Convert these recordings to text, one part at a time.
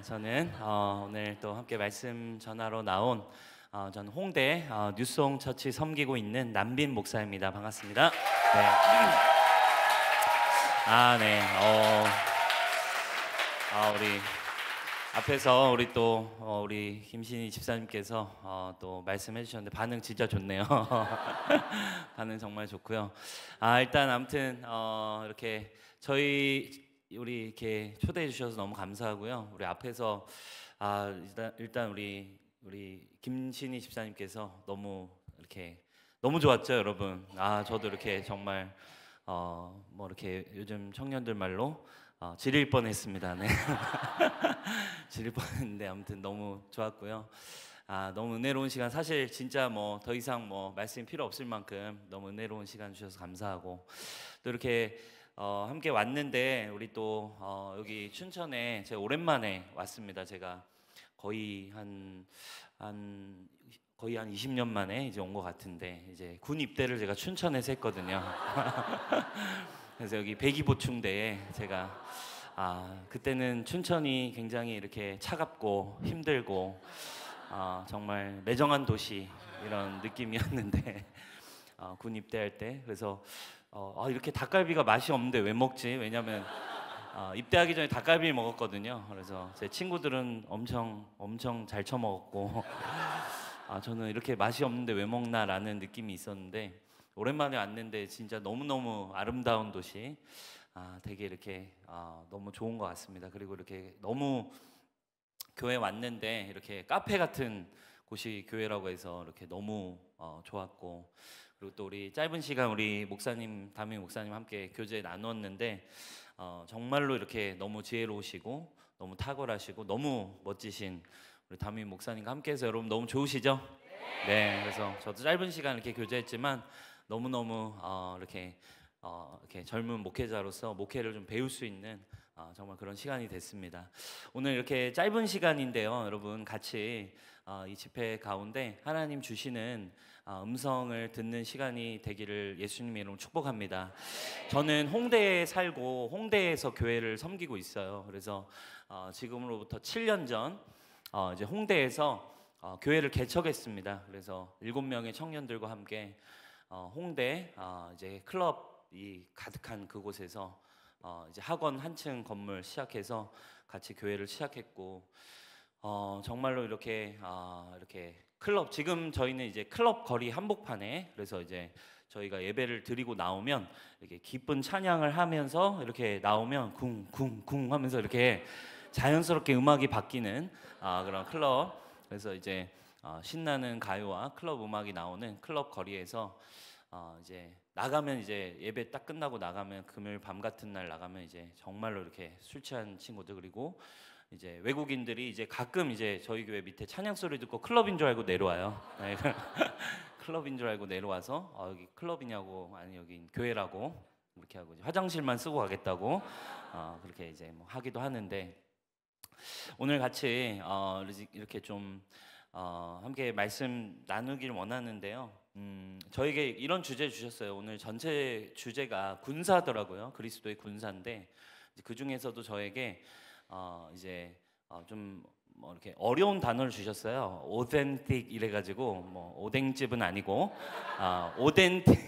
저는 오늘 또 함께 말씀 전하러 나온 저는 홍대 뉴송 처치 섬기고 있는 남빈 목사입니다. 반갑습니다. 네. 네. 우리 앞에서 우리 또 우리 김신희 집사님께서 또 말씀해 주셨는데 반응 진짜 좋네요. 반응 정말 좋고요. 일단 아무튼 이렇게 우리 이렇게 초대해 주셔서 너무 감사하고요. 우리 앞에서 일단 우리 김신희 집사님께서 너무 좋았죠, 여러분. 저도 이렇게 정말 뭐 이렇게 요즘 청년들 말로 지릴 뻔했습니다. 네. 지릴 뻔했는데 아무튼 너무 좋았고요. 너무 은혜로운 시간, 사실 진짜 뭐 더 이상 뭐 말씀 필요 없을 만큼 너무 은혜로운 시간 주셔서 감사하고, 또 이렇게 함께 왔는데 우리 또 여기 춘천에 제가 오랜만에 왔습니다. 제가 거의 한 20년 만에 이제 온 것 같은데, 이제 군 입대를 제가 춘천에서 했거든요. 그래서 여기 백이보충대에 제가 그때는 춘천이 굉장히 이렇게 차갑고 힘들고 정말 매정한 도시 이런 느낌이었는데 군 입대할 때, 그래서 이렇게 닭갈비가 맛이 없는데 왜 먹지? 왜냐면 입대하기 전에 닭갈비를 먹었거든요. 그래서 제 친구들은 엄청 잘 처먹었고 저는 이렇게 맛이 없는데 왜 먹나라는 느낌이 있었는데, 오랜만에 왔는데 진짜 너무너무 아름다운 도시, 되게 이렇게 너무 좋은 것 같습니다. 그리고 이렇게 너무 교회 왔는데 이렇게 카페 같은 곳이 교회라고 해서 이렇게 너무 좋았고, 그리고 또 우리 짧은 시간 우리 목사님, 담임 목사님 함께 교제 나누었는데 정말로 이렇게 너무 지혜로우시고 너무 탁월하시고 너무 멋지신 우리 담임 목사님과 함께해서 여러분 너무 좋으시죠? 네. 그래서 저도 짧은 시간 이렇게 교제했지만 너무너무 이렇게 젊은 목회자로서 목회를 좀 배울 수 있는 정말 그런 시간이 됐습니다. 오늘 이렇게 짧은 시간인데요, 여러분 같이 이 집회 가운데 하나님 주시는 음성을 듣는 시간이 되기를 예수님의 이름으로 축복합니다. 저는 홍대에 살고 홍대에서 교회를 섬기고 있어요. 그래서 지금으로부터 7년 전 이제 홍대에서 교회를 개척했습니다. 그래서 7명의 청년들과 함께 홍대 이제 클럽이 가득한 그곳에서 이제 학원 한층 건물 시작해서 같이 교회를 시작했고, 정말로 이렇게 클럽, 지금 저희는 이제 클럽 거리 한복판에, 그래서 이제 저희가 예배를 드리고 나오면 이렇게 기쁜 찬양을 하면서 이렇게 나오면 쿵쿵쿵 하면서 이렇게 자연스럽게 음악이 바뀌는 그런 클럽. 그래서 이제 신나는 가요와 클럽 음악이 나오는 클럽 거리에서 이제 나가면, 이제 예배 딱 끝나고 나가면, 금요일 밤 같은 날 나가면 이제 정말로 이렇게 술 취한 친구들, 그리고 이제 외국인들이 이제 가끔 이제 저희 교회 밑에 찬양 소리 듣고 클럽인 줄 알고 내려와요. 네. 클럽인 줄 알고 내려와서 여기 클럽이냐고, 아니 여기 교회라고 이렇게 하고 이제 화장실만 쓰고 가겠다고 그렇게 이제 뭐 하기도 하는데, 오늘 같이 이렇게 좀 함께 말씀 나누길 원하는데요. 저에게 이런 주제 주셨어요. 오늘 전체 주제가 군사더라고요. 그리스도의 군사인데, 그 중에서도 저에게 이제 좀 뭐 이렇게 어려운 단어를 주셨어요. 오덴틱 이래가지고, 뭐 오뎅집은 아니고 오덴틱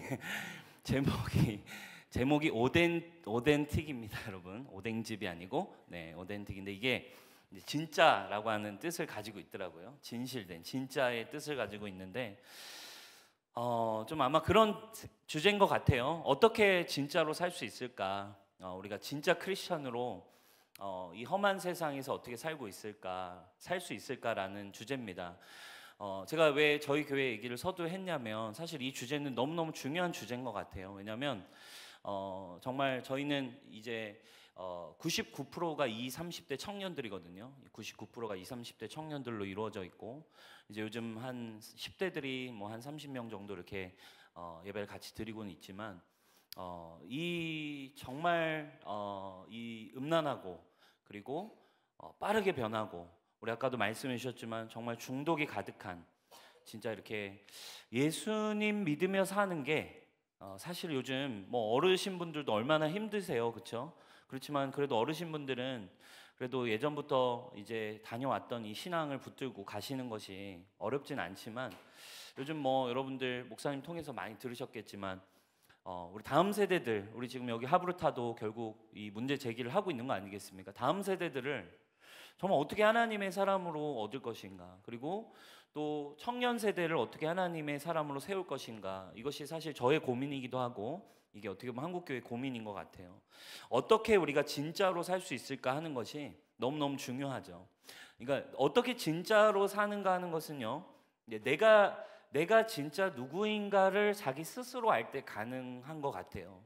제목이 오덴틱입니다, 여러분. 오뎅집이 아니고, 네, 오덴틱인데 이게 진짜라고 하는 뜻을 가지고 있더라고요. 진실된 진짜의 뜻을 가지고 있는데 좀 아마 그런 주제인 것 같아요. 어떻게 진짜로 살 수 있을까? 우리가 진짜 크리스천으로 이 험한 세상에서 어떻게 살고 있을까, 살 수 있을까라는 주제입니다. 제가 왜 저희 교회 얘기를 서두했냐면, 사실 이 주제는 너무너무 중요한 주제인 것 같아요. 왜냐하면 정말 저희는 이제 99%가 20, 30대 청년들이거든요. 99%가 20, 30대 청년들로 이루어져 있고, 이제 요즘 한 10대들이 뭐 한 30명 정도 이렇게 예배를 같이 드리고는 있지만, 이 정말 이 음란하고 그리고 빠르게 변하고, 우리 아까도 말씀해 주셨지만 정말 중독이 가득한, 진짜 이렇게 예수님 믿으며 사는 게 사실 요즘 뭐 어르신 분들도 얼마나 힘드세요, 그렇죠? 그렇지만 그래도 어르신 분들은 그래도 예전부터 이제 다녀왔던 이 신앙을 붙들고 가시는 것이 어렵진 않지만 요즘 뭐 여러분들 목사님 통해서 많이 들으셨겠지만 우리 다음 세대들, 우리 지금 여기 하브르타도 결국 이 문제 제기를 하고 있는 거 아니겠습니까? 다음 세대들을 정말 어떻게 하나님의 사람으로 얻을 것인가, 그리고 또 청년 세대를 어떻게 하나님의 사람으로 세울 것인가, 이것이 사실 저의 고민이기도 하고 이게 어떻게 보면 한국교회 고민인 것 같아요. 어떻게 우리가 진짜로 살 수 있을까 하는 것이 너무너무 중요하죠. 그러니까 어떻게 진짜로 사는가 하는 것은요, 내가 진짜 누구인가를 자기 스스로 알 때 가능한 것 같아요.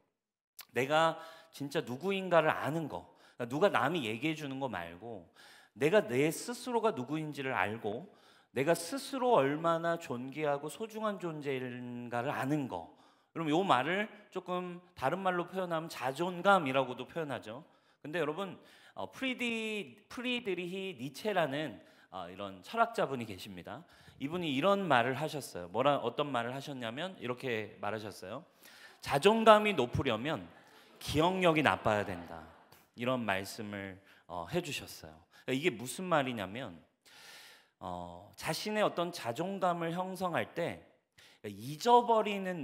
내가 진짜 누구인가를 아는 거, 그러니까 누가 남이 얘기해 주는 거 말고 내가 내 스스로가 누구인지를 알고 내가 스스로 얼마나 존귀하고 소중한 존재인가를 아는 거. 그럼 이 말을 조금 다른 말로 표현하면 자존감이라고도 표현하죠. 근데 여러분 프리드리히 니체라는 이런 철학자분이 계십니다. 이분이 이런 말을 하셨어요. 어떤 말을 하셨냐면 이렇게 말하셨어요. 자존감이 높으려면 기억력이 나빠야 된다. 이런 말씀을 해주셨어요. 그러니까 이게 무슨 말이냐면 자신의 어떤 자존감을 형성할 때 잊어버리는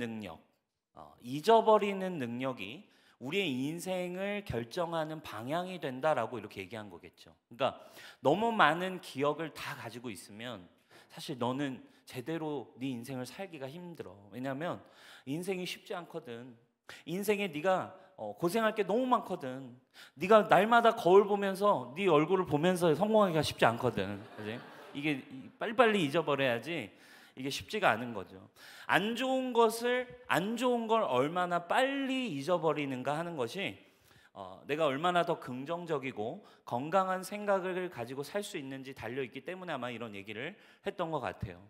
능력이 우리의 인생을 결정하는 방향이 된다라고 이렇게 얘기한 거겠죠. 그러니까 너무 많은 기억을 다 가지고 있으면 사실 너는 제대로 네 인생을 살기가 힘들어. 왜냐하면 인생이 쉽지 않거든. 인생에 네가 고생할 게 너무 많거든. 네가 날마다 거울 보면서 네 얼굴을 보면서 성공하기가 쉽지 않거든. 그치? 이게 빨리빨리 잊어버려야지 이게 쉽지가 않은 거죠. 안 좋은 걸 얼마나 빨리 잊어버리는가 하는 것이 내가 얼마나 더 긍정적이고 건강한 생각을 가지고 살 수 있는지 달려있기 때문에 아마 이런 얘기를 했던 것 같아요.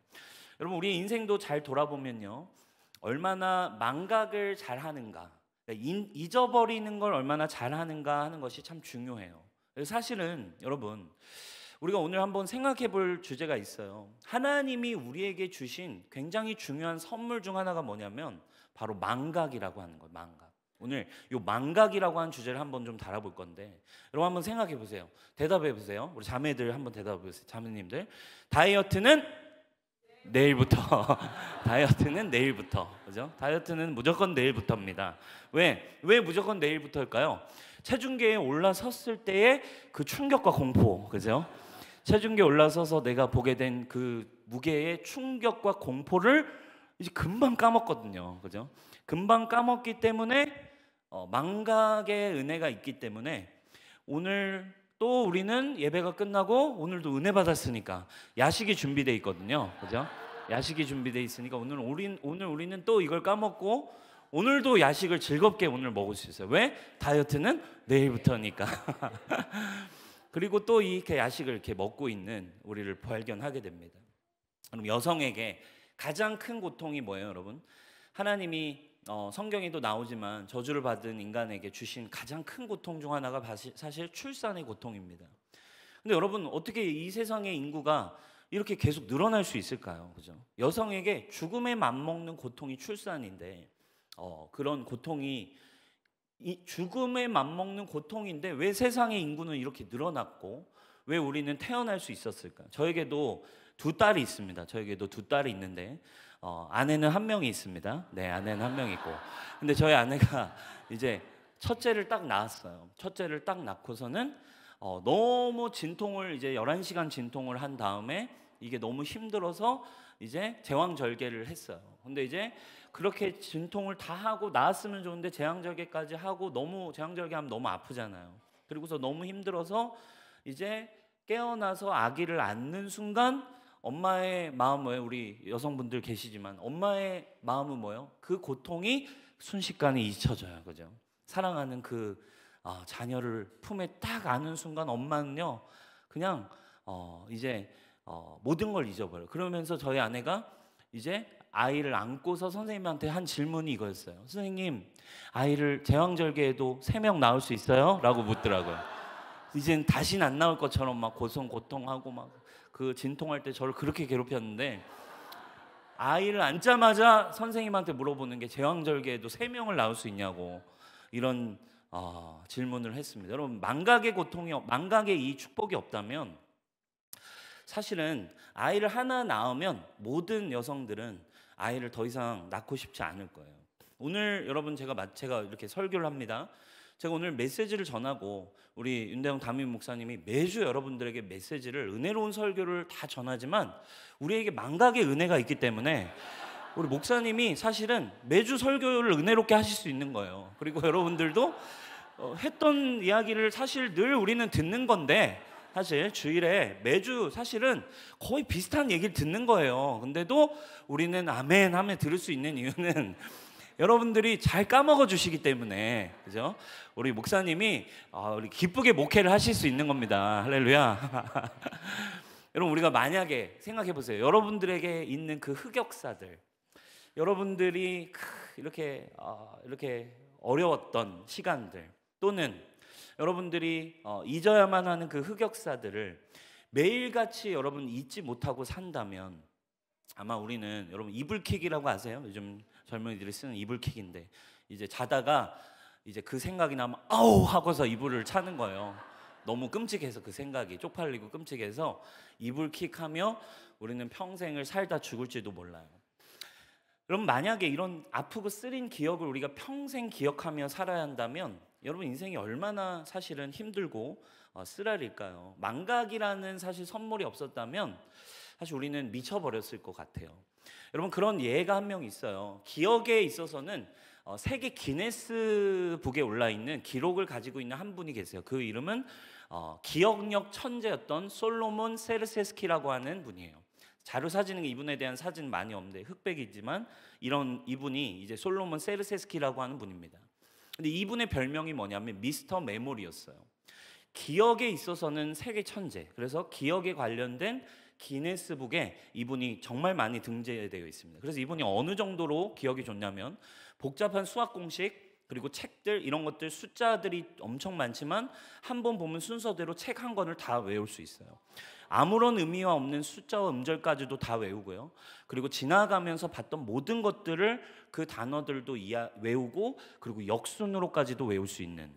여러분, 우리의 인생도 잘 돌아보면요, 얼마나 망각을 잘 하는가, 잊어버리는 걸 얼마나 잘 하는가 하는 것이 참 중요해요. 사실은 여러분, 우리가 오늘 한번 생각해 볼 주제가 있어요. 하나님이 우리에게 주신 굉장히 중요한 선물 중 하나가 뭐냐면 바로 망각이라고 하는 거예요. 망각. 오늘 이 망각이라고 하는 주제를 한번 좀 다뤄볼 건데, 여러분 한번 생각해 보세요. 대답해 보세요. 우리 자매들 한번 대답해 보세요. 자매님들, 다이어트는 내일부터. 다이어트는 내일부터. 그죠? 다이어트는 무조건 내일부터입니다. 왜 무조건 내일부터일까요? 체중계에 올라섰을 때의 그 충격과 공포, 그죠? 체중계에 올라서서 내가 보게 된 그 무게의 충격과 공포를 이제 금방 까먹거든요, 그죠? 금방 까먹기 때문에 망각의 은혜가 있기 때문에 오늘 또 우리는 예배가 끝나고 오늘도 은혜 받았으니까 야식이 준비되어 있거든요, 그죠? 야식이 준비되어 있으니까 오늘 우리는 또 이걸 까먹고 오늘도 야식을 즐겁게 오늘 먹을 수 있어요. 왜? 다이어트는 내일부터니까. 그리고 또 이렇게 야식을 이렇게 먹고 있는 우리를 발견하게 됩니다. 그럼 여성에게 가장 큰 고통이 뭐예요, 여러분? 하나님이 성경에도 나오지만 저주를 받은 인간에게 주신 가장 큰 고통 중 하나가 사실 출산의 고통입니다. 근데 여러분, 어떻게 이 세상의 인구가 이렇게 계속 늘어날 수 있을까요? 그죠? 여성에게 죽음에 맞먹는 고통이 출산인데 그런 고통이 죽음에 맞먹는 고통인데 왜 세상의 인구는 이렇게 늘어났고 왜 우리는 태어날 수 있었을까? 저에게도 두 딸이 있습니다. 저에게도 두 딸이 있는데 아내는 한 명이 있습니다. 네, 아내는 한 명 있고. 근데 저희 아내가 이제 첫째를 딱 낳았어요. 첫째를 딱 낳고서는 너무 진통을 이제 11시간 진통을 한 다음에 이게 너무 힘들어서 이제 제왕절개를 했어요. 근데 이제 그렇게 진통을 다 하고 나았으면 좋은데 제왕절개까지 하고 제왕절개하면 너무 아프잖아요. 그리고서 너무 힘들어서 이제 깨어나서 아기를 안는 순간 엄마의 마음은, 우리 여성분들 계시지만 엄마의 마음은 뭐예요? 그 고통이 순식간에 잊혀져요, 그죠? 사랑하는 그 자녀를 품에 딱 안은 순간 엄마는요 그냥 이제 모든 걸 잊어버려요. 그러면서 저희 아내가 이제 아이를 안고서 선생님한테 한 질문이 이거였어요. 선생님, 아이를 제왕절개에도 3명 낳을 수 있어요? 라고 묻더라고요. 이젠 다시는 안 나올 것처럼 막 고통하고 막 그 진통할 때 저를 그렇게 괴롭혔는데, 아이를 안자마자 선생님한테 물어보는 게 제왕절개에도 3명을 낳을 수 있냐고, 이런 질문을 했습니다. 여러분, 망각의 이 축복이 없다면 사실은 아이를 하나 낳으면 모든 여성들은 아이를 더 이상 낳고 싶지 않을 거예요. 오늘 여러분 제가 이렇게 설교를 합니다. 제가 오늘 메시지를 전하고 우리 윤대영 담임 목사님이 매주 여러분들에게 메시지를, 은혜로운 설교를 다 전하지만 우리에게 망각의 은혜가 있기 때문에 우리 목사님이 사실은 매주 설교를 은혜롭게 하실 수 있는 거예요. 그리고 여러분들도 했던 이야기를 사실 늘 우리는 듣는 건데, 사실 주일에 매주 사실은 거의 비슷한 얘기를 듣는 거예요. 근데도 우리는 아멘 하며 들을 수 있는 이유는 여러분들이 잘 까먹어 주시기 때문에, 그죠? 우리 목사님이 우리 기쁘게 목회를 하실 수 있는 겁니다. 할렐루야. 여러분, 우리가 만약에 생각해 보세요. 여러분들에게 있는 그 흑역사들, 여러분들이 이렇게 어려웠던 시간들, 또는 여러분들이 잊어야만 하는 그 흑역사들을 매일같이 여러분 잊지 못하고 산다면, 아마 우리는, 여러분 이불킥이라고 아세요? 요즘 젊은이들이 쓰는 이불킥인데, 이제 자다가 이제 그 생각이 나면 아우 하고서 이불을 차는 거예요. 너무 끔찍해서, 그 생각이 쪽팔리고 끔찍해서 이불킥하며 우리는 평생을 살다 죽을지도 몰라요. 여러분, 만약에 이런 아프고 쓰린 기억을 우리가 평생 기억하며 살아야 한다면 여러분 인생이 얼마나 사실은 힘들고 쓰라릴까요? 망각이라는 사실 선물이 없었다면 사실 우리는 미쳐버렸을 것 같아요. 여러분, 그런 예가 한 명 있어요. 기억에 있어서는 세계 기네스북에 올라있는 기록을 가지고 있는 한 분이 계세요. 그 이름은 기억력 천재였던 솔로몬 세르세스키라고 하는 분이에요. 자료 사진은 이분에 대한 사진 많이 없는데 흑백이지만 이분이 이제 솔로몬 세르세스키라고 하는 분입니다. 근데 이분의 별명이 뭐냐면 미스터 메모리였어요. 기억에 있어서는 세계 천재. 그래서 기억에 관련된 기네스북에 이분이 정말 많이 등재되어 있습니다. 그래서 이분이 어느 정도로 기억이 좋냐면, 복잡한 수학 공식, 그리고 책들, 이런 것들, 숫자들이 엄청 많지만 한 번 보면 순서대로 책 한 권을 다 외울 수 있어요. 아무런 의미와 없는 숫자와 음절까지도 다 외우고요. 그리고 지나가면서 봤던 모든 것들을, 그 단어들도 외우고, 그리고 역순으로까지도 외울 수 있는,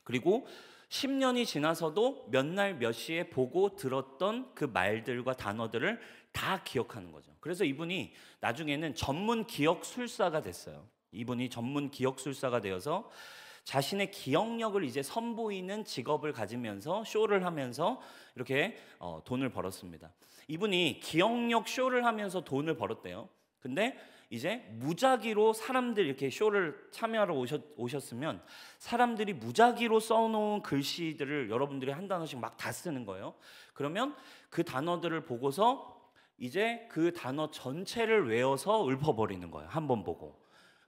그리고 10년이 지나서도 몇 날 몇 시에 보고 들었던 그 말들과 단어들을 다 기억하는 거죠. 그래서 이분이 나중에는 전문 기억술사가 됐어요. 이분이 전문 기억술사가 되어서 자신의 기억력을 이제 선보이는 직업을 가지면서 쇼를 하면서 이렇게 돈을 벌었습니다. 이분이 기억력 쇼를 하면서 돈을 벌었대요. 근데 이제 무작위로 사람들, 이렇게 쇼를 참여하러 오셨으면 사람들이 무작위로 써놓은 글씨들을 여러분들이 한 단어씩 막 다 쓰는 거예요. 그러면 그 단어들을 보고서 이제 그 단어 전체를 외워서 읊어버리는 거예요. 한 번 보고.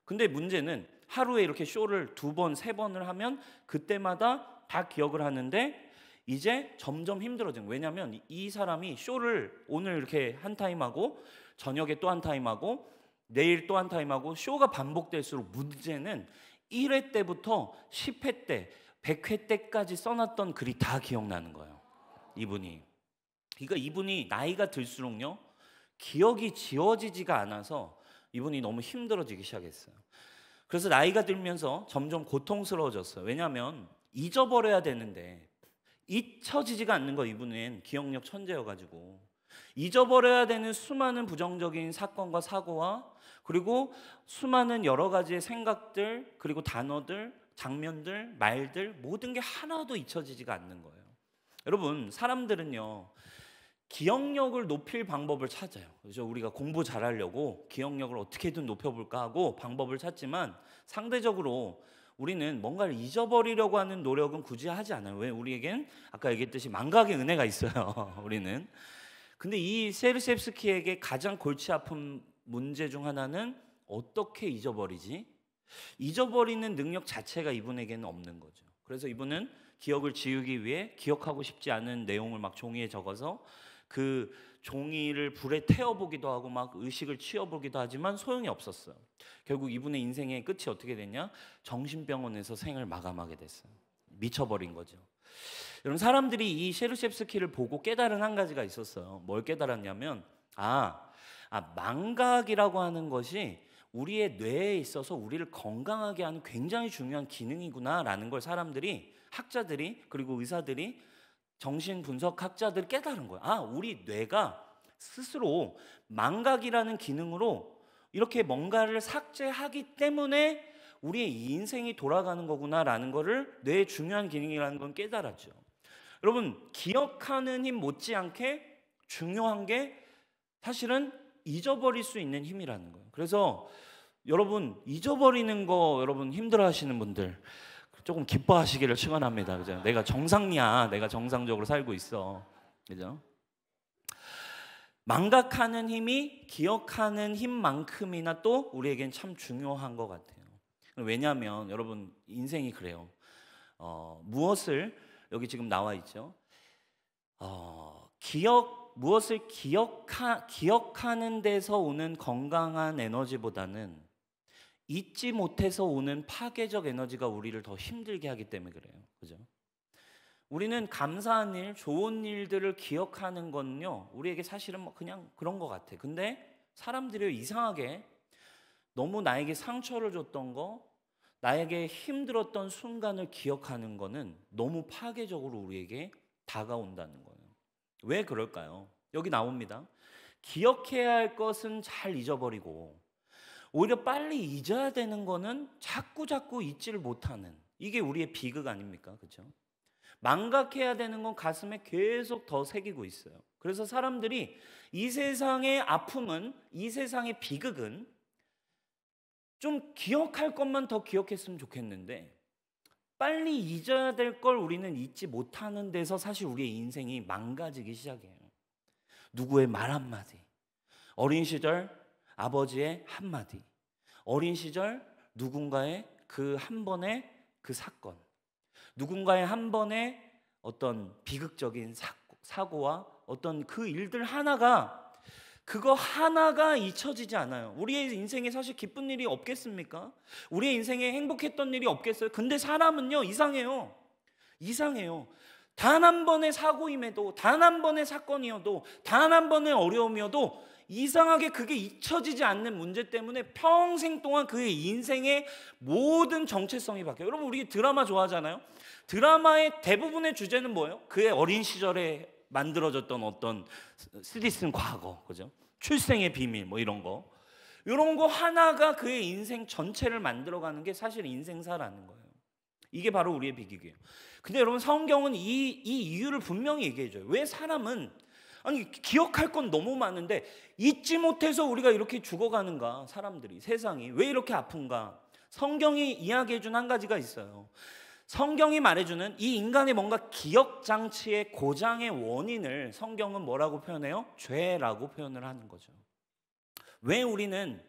근데 문제는 하루에 이렇게 쇼를 2번, 3번을 하면 그때마다 다 기억을 하는데 이제 점점 힘들어지는 거예요. 왜냐하면 이 사람이 쇼를 오늘 이렇게 한 타임하고 저녁에 또 한 타임하고 내일 또 한 타임하고, 쇼가 반복될수록 문제는 1회 때부터 10회 때, 100회 때까지 써놨던 글이 다 기억나는 거예요. 이분이. 그러니까 이분이 나이가 들수록요, 기억이 지워지지가 않아서 이분이 너무 힘들어지기 시작했어요. 그래서 나이가 들면서 점점 고통스러워졌어요. 왜냐하면 잊어버려야 되는데 잊혀지지가 않는 거. 이분은 기억력 천재여가지고 잊어버려야 되는 수많은 부정적인 사건과 사고와, 그리고 수많은 여러 가지의 생각들, 그리고 단어들, 장면들, 말들, 모든 게 하나도 잊혀지지가 않는 거예요. 여러분, 사람들은요, 기억력을 높일 방법을 찾아요. 그래서 우리가 공부 잘하려고 기억력을 어떻게든 높여볼까 하고 방법을 찾지만, 상대적으로 우리는 뭔가를 잊어버리려고 하는 노력은 굳이 하지 않아요. 왜? 우리에겐 아까 얘기했듯이 망각의 은혜가 있어요. 우리는. 근데 이 세르셉스키에게 가장 골치 아픈 문제 중 하나는 어떻게 잊어버리지? 잊어버리는 능력 자체가 이분에게는 없는 거죠. 그래서 이분은 기억을 지우기 위해 기억하고 싶지 않은 내용을 막 종이에 적어서 그 종이를 불에 태워보기도 하고 막 의식을 치워보기도 하지만 소용이 없었어요. 결국 이분의 인생의 끝이 어떻게 됐냐? 정신병원에서 생을 마감하게 됐어요. 미쳐버린 거죠. 여러분, 사람들이 이 셰르셉스키를 보고 깨달은 한 가지가 있었어요. 뭘 깨달았냐면 망각이라고 하는 것이 우리의 뇌에 있어서 우리를 건강하게 하는 굉장히 중요한 기능이구나라는 걸 사람들이, 학자들이, 그리고 의사들이, 정신분석학자들이 깨달은 거예요. 아, 우리 뇌가 스스로 망각이라는 기능으로 이렇게 뭔가를 삭제하기 때문에 우리의 이 인생이 돌아가는 거구나라는 거를, 뇌의 중요한 기능이라는 건 깨달았죠. 여러분, 기억하는 힘 못지않게 중요한 게 사실은 잊어버릴 수 있는 힘이라는 거예요. 그래서 여러분, 잊어버리는 거 여러분 힘들어하시는 분들 조금 기뻐하시기를 축원합니다. 그죠? 내가 정상이야. 내가 정상적으로 살고 있어. 그죠? 망각하는 힘이 기억하는 힘만큼이나 또 우리에겐 참 중요한 것 같아요. 왜냐하면 여러분, 인생이 그래요. 무엇을, 여기 지금 나와 있죠. 무엇을 기억하는 데서 오는 건강한 에너지보다는 잊지 못해서 오는 파괴적 에너지가 우리를 더 힘들게 하기 때문에 그래요. 그죠? 우리는 감사한 일, 좋은 일들을 기억하는 건요, 우리에게 사실은 뭐 그냥 그런 것 같아. 근데 사람들이 이상하게 너무 나에게 상처를 줬던 거, 나에게 힘들었던 순간을 기억하는 거는 너무 파괴적으로 우리에게 다가온다는 거예요. 왜 그럴까요? 여기 나옵니다. 기억해야 할 것은 잘 잊어버리고 오히려 빨리 잊어야 되는 거는 자꾸 잊지를 못하는, 이게 우리의 비극 아닙니까? 그렇죠? 망각해야 되는 건 가슴에 계속 더 새기고 있어요. 그래서 사람들이 이 세상의 아픔은, 이 세상의 비극은 좀 기억할 것만 더 기억했으면 좋겠는데 빨리 잊어야 될 걸 우리는 잊지 못하는 데서 사실 우리의 인생이 망가지기 시작해요. 누구의 말 한마디, 어린 시절 아버지의 한마디, 어린 시절 누군가의 그 한 번의 그 사건, 누군가의 한 번의 어떤 비극적인 사고와 어떤 그 일들 하나가, 그거 하나가 잊혀지지 않아요. 우리의 인생에 사실 기쁜 일이 없겠습니까? 우리의 인생에 행복했던 일이 없겠어요? 근데 사람은요, 이상해요. 단 한 번의 사고임에도, 단 한 번의 사건이어도, 단 한 번의 어려움이어도 이상하게 그게 잊혀지지 않는 문제 때문에 평생 동안 그의 인생의 모든 정체성이 바뀌어요. 여러분, 우리 드라마 좋아하잖아요. 드라마의 대부분의 주제는 뭐예요? 그의 어린 시절에 만들어졌던 어떤 쓰디쓴 과거, 그죠? 출생의 비밀, 뭐 이런 거 하나가 그의 인생 전체를 만들어가는 게 사실 인생사라는 거예요. 이게 바로 우리의 비극이에요. 근데 여러분, 성경은 이 이유를 분명히 얘기해줘요. 왜 사람은, 아니 기억할 건 너무 많은데 잊지 못해서 우리가 이렇게 죽어가는가? 사람들이, 세상이 왜 이렇게 아픈가? 성경이 이야기해준 한 가지가 있어요. 성경이 말해주는 이 인간의 뭔가 기억장치의 고장의 원인을 성경은 뭐라고 표현해요? 죄라고 표현을 하는 거죠. 왜 우리는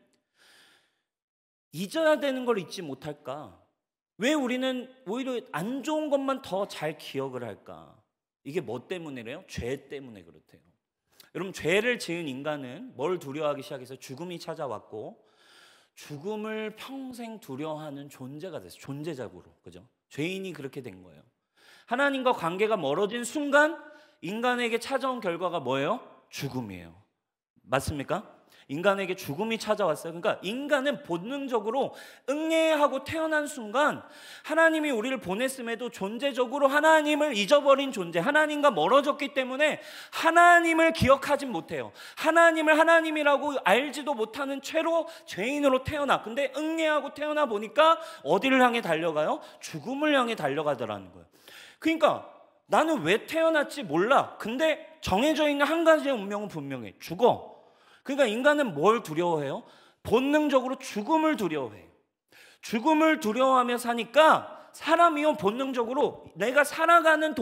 잊어야 되는 걸 잊지 못할까? 왜 우리는 오히려 안 좋은 것만 더 잘 기억을 할까? 이게 뭐 때문이래요? 죄 때문에 그렇대요. 여러분, 죄를 지은 인간은 뭘 두려워하기 시작해서 죽음이 찾아왔고, 죽음을 평생 두려워하는 존재가 됐어요. 존재적으로, 그죠? 죄인이 그렇게 된 거예요. 하나님과 관계가 멀어진 순간 인간에게 찾아온 결과가 뭐예요? 죽음이에요. 맞습니까? 인간에게 죽음이 찾아왔어요. 그러니까 인간은 본능적으로 응애하고 태어난 순간 하나님이 우리를 보냈음에도 존재적으로 하나님을 잊어버린 존재, 하나님과 멀어졌기 때문에 하나님을 기억하지 못해요. 하나님을 하나님이라고 알지도 못하는 채로 죄인으로 태어나. 근데 응애하고 태어나 보니까 어디를 향해 달려가요? 죽음을 향해 달려가더라는 거예요. 그러니까 나는 왜 태어났지 몰라. 근데 정해져 있는 한 가지의 운명은 분명해. 죽어. 그러니까 인간은 뭘 두려워해요? 본능적으로 죽음을 두려워해요. 죽음을 두려워하며 사니까 사람이요, 본능적으로 내가 살아가는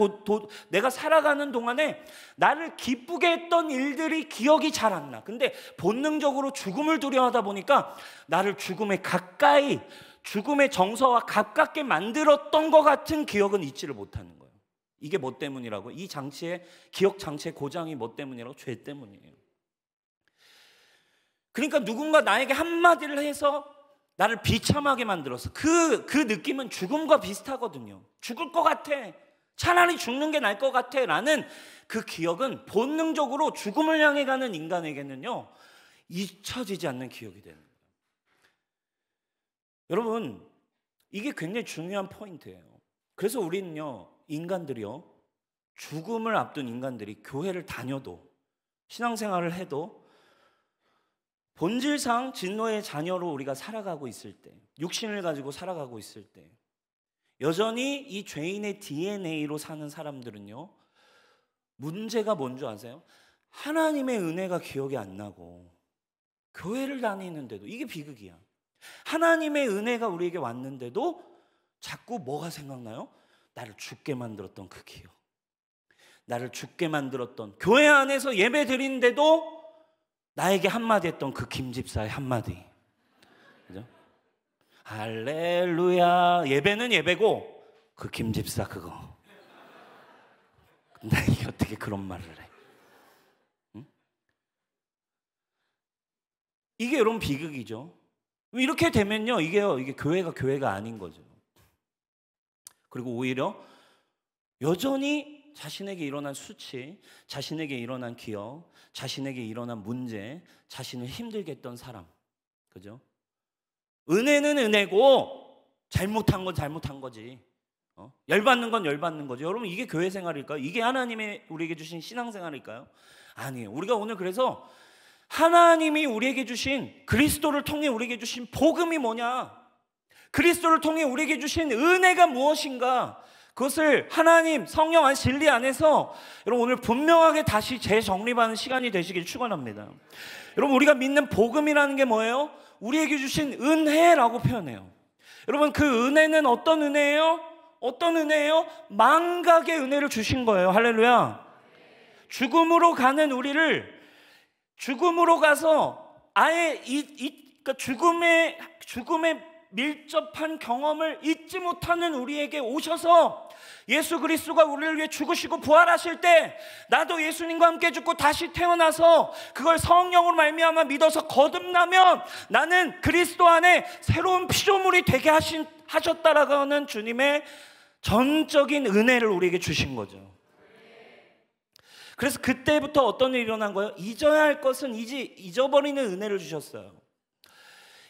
동안에 나를 기쁘게 했던 일들이 기억이 잘 안 나. 근데 본능적으로 죽음을 두려워하다 보니까 나를 죽음에 가까이, 죽음의 정서와 가깝게 만들었던 것 같은 기억은 잊지를 못하는 거예요. 이게 뭐 때문이라고? 이 장치의, 기억 장치의 고장이 뭐 때문이라고? 죄 때문이에요. 그러니까 누군가 나에게 한마디를 해서 나를 비참하게 만들어서 그 느낌은 죽음과 비슷하거든요. 죽을 것 같아. 차라리 죽는 게 나을 것 같아. 라는 그 기억은 본능적으로 죽음을 향해 가는 인간에게는요, 잊혀지지 않는 기억이 되는 거예요. 여러분, 이게 굉장히 중요한 포인트예요. 그래서 우리는요, 인간들이요, 죽음을 앞둔 인간들이 교회를 다녀도, 신앙생활을 해도 본질상 진노의 자녀로 우리가 살아가고 있을 때, 육신을 가지고 살아가고 있을 때, 여전히 이 죄인의 DNA로 사는 사람들은요, 문제가 뭔 줄 아세요? 하나님의 은혜가 기억이 안 나고 교회를 다니는데도, 이게 비극이야. 하나님의 은혜가 우리에게 왔는데도 자꾸 뭐가 생각나요? 나를 죽게 만들었던 그 기억, 나를 죽게 만들었던, 교회 안에서 예배 드리는데도 나에게 한마디 했던 그 김집사의 한마디, 그죠? 할렐루야. 예배는 예배고 그 김집사 그거, 나 이게 어떻게 그런 말을 해? 응? 이게 여러분 비극이죠. 이렇게 되면요, 이게 교회가 아닌 거죠. 그리고 오히려 여전히 자신에게 일어난 수치, 자신에게 일어난 기억, 자신에게 일어난 문제, 자신을 힘들게 했던 사람, 그죠? 은혜는 은혜고 잘못한 건 잘못한 거지. 열받는 건 열받는 거죠. 여러분, 이게 교회 생활일까요? 이게 하나님의 우리에게 주신 신앙생활일까요? 아니에요. 우리가 오늘 그래서 하나님이 우리에게 주신, 그리스도를 통해 우리에게 주신 복음이 뭐냐, 그리스도를 통해 우리에게 주신 은혜가 무엇인가, 그것을 하나님 성령 안 진리 안에서 여러분 오늘 분명하게 다시 재정립하는 시간이 되시길 축원합니다. 여러분, 우리가 믿는 복음이라는 게 뭐예요? 우리에게 주신 은혜라고 표현해요. 여러분, 그 은혜는 어떤 은혜예요? 어떤 은혜예요? 망각의 은혜를 주신 거예요. 할렐루야. 죽음으로 가는 우리를, 죽음으로 가서 아예 그러니까 죽음에 밀접한 경험을 잊지 못하는 우리에게 오셔서 예수 그리스도가 우리를 위해 죽으시고 부활하실 때, 나도 예수님과 함께 죽고 다시 태어나서 그걸 성령으로 말미암아 믿어서 거듭나면 나는 그리스도 안에 새로운 피조물이 되게 하셨다라고 하는 주님의 전적인 은혜를 우리에게 주신 거죠. 그래서 그때부터 어떤 일이 일어난 거예요? 잊어야 할 것은 잊어버리는 은혜를 주셨어요.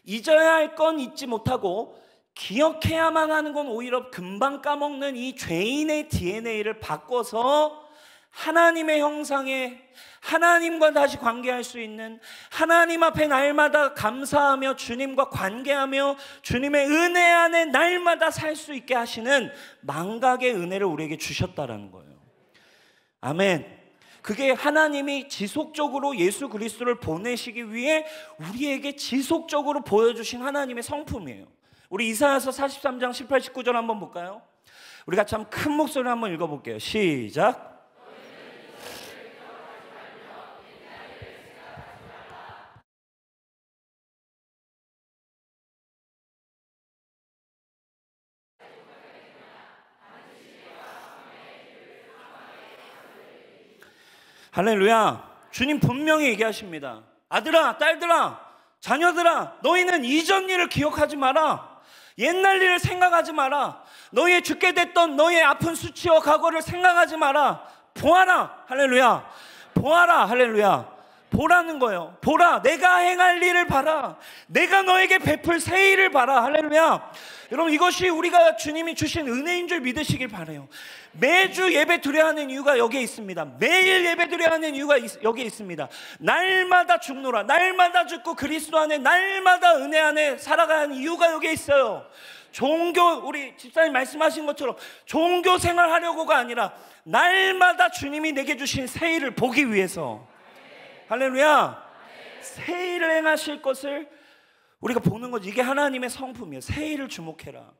잊어야 할 건 잊지 못하고 기억해야만 하는 건 오히려 금방 까먹는 이 죄인의 DNA를 바꿔서 하나님의 형상에, 하나님과 다시 관계할 수 있는, 하나님 앞에 날마다 감사하며 주님과 관계하며 주님의 은혜 안에 날마다 살 수 있게 하시는 망각의 은혜를 우리에게 주셨다라는 거예요. 아멘. 그게 하나님이 지속적으로 예수 그리스도를 보내시기 위해 우리에게 지속적으로 보여주신 하나님의 성품이에요. 우리 이사야서 43장 18, 19절 한번 볼까요? 우리가 참 큰 목소리로 한번 읽어볼게요. 시작. 할렐루야. 주님 분명히 얘기하십니다. 아들아, 딸들아, 자녀들아, 너희는 이전 일을 기억하지 마라. 옛날 일을 생각하지 마라. 너희의 죽게 됐던 너희의 아픈 수치와 과거를 생각하지 마라. 보아라. 할렐루야. 보아라. 할렐루야. 보라는 거예요. 보라. 내가 행할 일을 봐라. 내가 너에게 베풀 새 일을 봐라. 할렐루야. 여러분, 이것이 우리가 주님이 주신 은혜인 줄 믿으시길 바라요. 매주 예배 드려야 하는 이유가 여기에 있습니다. 매일 예배 드려야 하는 이유가 여기에 있습니다. 날마다 죽노라. 날마다 죽고 그리스도 안에 날마다 은혜 안에 살아가는 이유가 여기에 있어요. 우리 집사님 말씀하신 것처럼 종교 생활하려고가 아니라 날마다 주님이 내게 주신 새 일을 보기 위해서. 할렐루야. 새 일을 행하실 것을 우리가 보는 거지. 이게 하나님의 성품이에요. 새 일을 주목해라.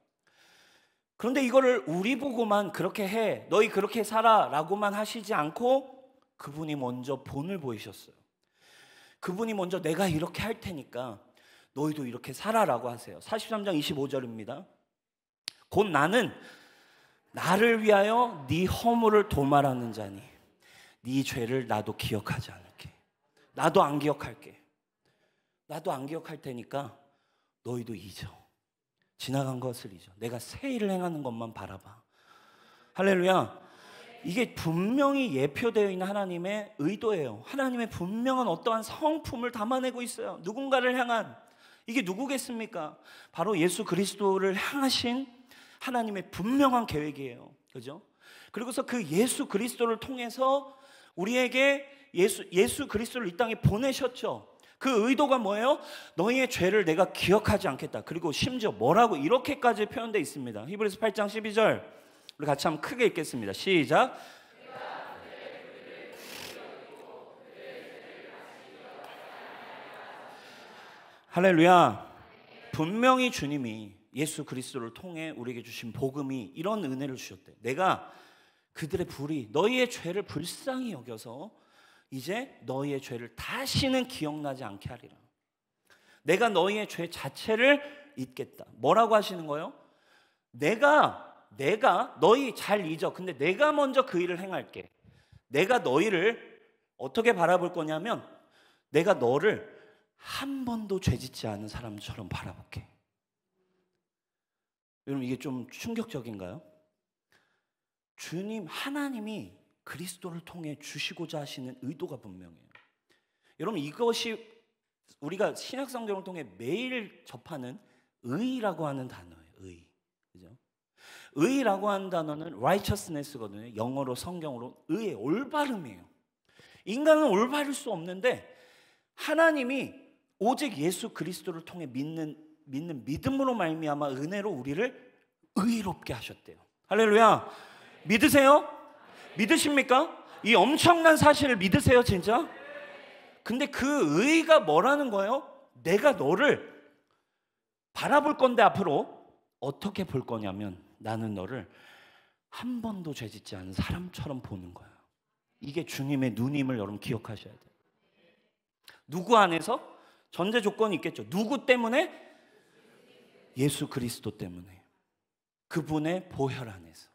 그런데 이거를 우리 보고만 그렇게 해, 너희 그렇게 살아 라고만 하시지 않고 그분이 먼저 본을 보이셨어요. 그분이 먼저 내가 이렇게 할 테니까 너희도 이렇게 살아라고 하세요. 43장 25절입니다. 곧 나는 나를 위하여 네 허물을 도말하는 자니 네 죄를 나도 기억하지 않을게. 나도 안 기억할게. 나도 안 기억할 테니까 너희도 잊어. 지나간 것을 잊어. 내가 새 일을 행하는 것만 바라봐. 할렐루야. 이게 분명히 예표되어 있는 하나님의 의도예요. 하나님의 분명한 어떠한 성품을 담아내고 있어요. 누군가를 향한 이게 누구겠습니까? 바로 예수 그리스도를 향하신 하나님의 분명한 계획이에요. 그죠? 그리고서 그 예수 그리스도를 통해서 우리에게 예수 그리스도를 이 땅에 보내셨죠. 그 의도가 뭐예요? 너희의 죄를 내가 기억하지 않겠다. 그리고 심지어 뭐라고 이렇게까지 표현되어 있습니다. 히브리서 8장 12절 우리 같이 한번 크게 읽겠습니다. 시작. 할렐루야. 분명히 주님이 예수 그리스도를 통해 우리에게 주신 복음이 이런 은혜를 주셨대. 내가 그들의 불의 너희의 죄를 불쌍히 여겨서 이제 너희의 죄를 다시는 기억나지 않게 하리라. 내가 너희의 죄 자체를 잊겠다. 뭐라고 하시는 거예요? 내가 너희 잘 잊어. 근데 내가 먼저 그 일을 행할게. 내가 너희를 어떻게 바라볼 거냐면 내가 너를 한 번도 죄짓지 않은 사람처럼 바라볼게. 여러분 이게 좀 충격적인가요? 주님 하나님이 그리스도를 통해 주시고자 하시는 의도가 분명해요. 여러분 이것이 우리가 신약 성경을 통해 매일 접하는 의라고 하는 단어예요. 의. 그죠? 의라고 하는 단어는 righteousness거든요. 영어로 성경으로 의의 올바름이에요. 인간은 올바를 수 없는데 하나님이 오직 예수 그리스도를 통해 믿는 믿음으로 말미암아 은혜로 우리를 의롭게 하셨대요. 할렐루야. 믿으세요? 믿으십니까? 이 엄청난 사실을 믿으세요 진짜? 근데 그 의가 뭐라는 거예요? 내가 너를 바라볼 건데 앞으로 어떻게 볼 거냐면 나는 너를 한 번도 죄짓지 않은 사람처럼 보는 거야. 이게 주님의 눈임을 여러분 기억하셔야 돼요. 누구 안에서? 전제 조건이 있겠죠. 누구 때문에? 예수 그리스도 때문에. 그분의 보혈 안에서.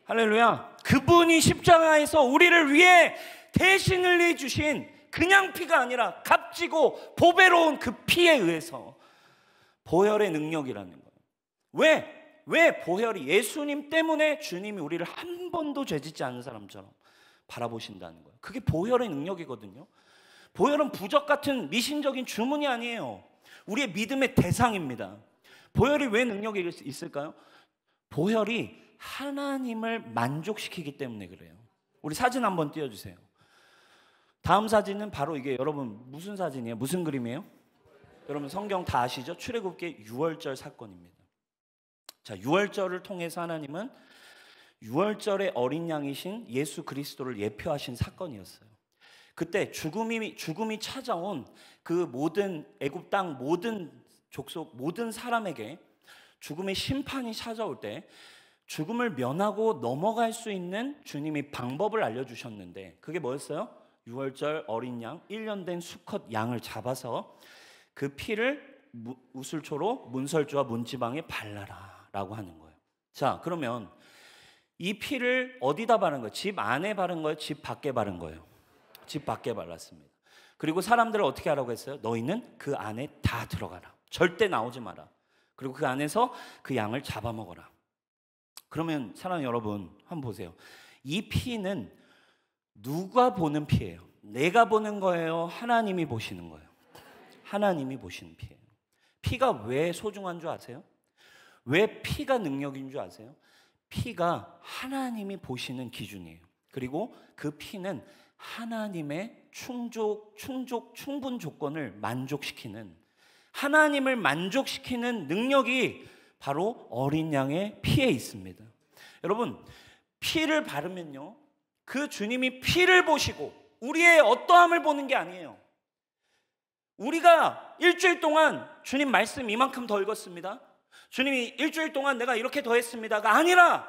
할렐루야. 그분이 십자가에서 우리를 위해 대신 흘려 주신 그냥 피가 아니라 값지고 보배로운 그 피에 의해서 보혈의 능력이라는 거예요. 왜 보혈이 예수님 때문에 주님이 우리를 한 번도 죄짓지 않은 사람처럼 바라보신다는 거예요. 그게 보혈의 능력이거든요. 보혈은 부적 같은 미신적인 주문이 아니에요. 우리의 믿음의 대상입니다. 보혈이 왜 능력이 있을까요? 보혈이 하나님을 만족시키기 때문에 그래요. 우리 사진 한번 띄워주세요. 다음 사진은 바로 이게 여러분 무슨 사진이에요? 무슨 그림이에요? 여러분 성경 다 아시죠? 출애굽기 유월절 사건입니다. 자, 유월절을 통해서 하나님은 유월절의 어린 양이신 예수 그리스도를 예표하신 사건이었어요. 그때 죽음이 찾아온 그 모든 애굽 땅 모든 족속 모든 사람에게 죽음의 심판이 찾아올 때 죽음을 면하고 넘어갈 수 있는 주님이 방법을 알려주셨는데 그게 뭐였어요? 유월절 어린 양 1년 된 수컷 양을 잡아서 그 피를 우슬초로 문설주와 문지방에 발라라 라고 하는 거예요. 자, 그러면 이 피를 어디다 바른 거예요? 집 안에 바른 거예요? 집 밖에 바른 거예요? 집 밖에 발랐습니다. 그리고 사람들을 어떻게 하라고 했어요? 너희는 그 안에 다 들어가라. 절대 나오지 마라. 그리고 그 안에서 그 양을 잡아먹어라. 그러면 사랑하는 여러분 한번 보세요. 이 피는 누가 보는 피예요? 내가 보는 거예요? 하나님이 보시는 거예요? 하나님이 보시는 피예요. 피가 왜 소중한 줄 아세요? 왜 피가 능력인 줄 아세요? 피가 하나님이 보시는 기준이에요. 그리고 그 피는 하나님의 충분 조건을 만족시키는 하나님을 만족시키는 능력이 바로 어린 양의 피에 있습니다. 여러분 피를 바르면요 그 주님이 피를 보시고 우리의 어떠함을 보는 게 아니에요. 우리가 일주일 동안 주님 말씀 이만큼 더 읽었습니다. 주님이 일주일 동안 내가 이렇게 더 했습니다가 아니라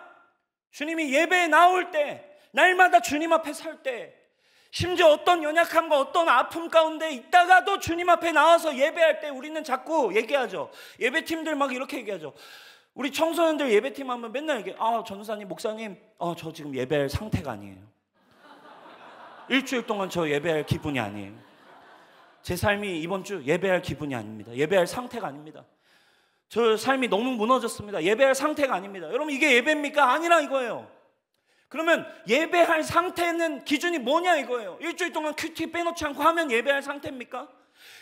주님이 예배에 나올 때 날마다 주님 앞에 설 때 심지어 어떤 연약함과 어떤 아픔 가운데 있다가도 주님 앞에 나와서 예배할 때 우리는 자꾸 얘기하죠. 예배팀들 막 이렇게 얘기하죠. 우리 청소년들 예배팀 하면 맨날 얘기해. 전도사님, 목사님, 저 지금 예배할 상태가 아니에요. 일주일 동안 저 예배할 기분이 아니에요. 제 삶이 이번 주 예배할 기분이 아닙니다. 예배할 상태가 아닙니다. 저 삶이 너무 무너졌습니다. 예배할 상태가 아닙니다. 여러분 이게 예배입니까? 아니라 이거예요. 그러면 예배할 상태는 기준이 뭐냐 이거예요. 일주일 동안 큐티 빼놓지 않고 하면 예배할 상태입니까?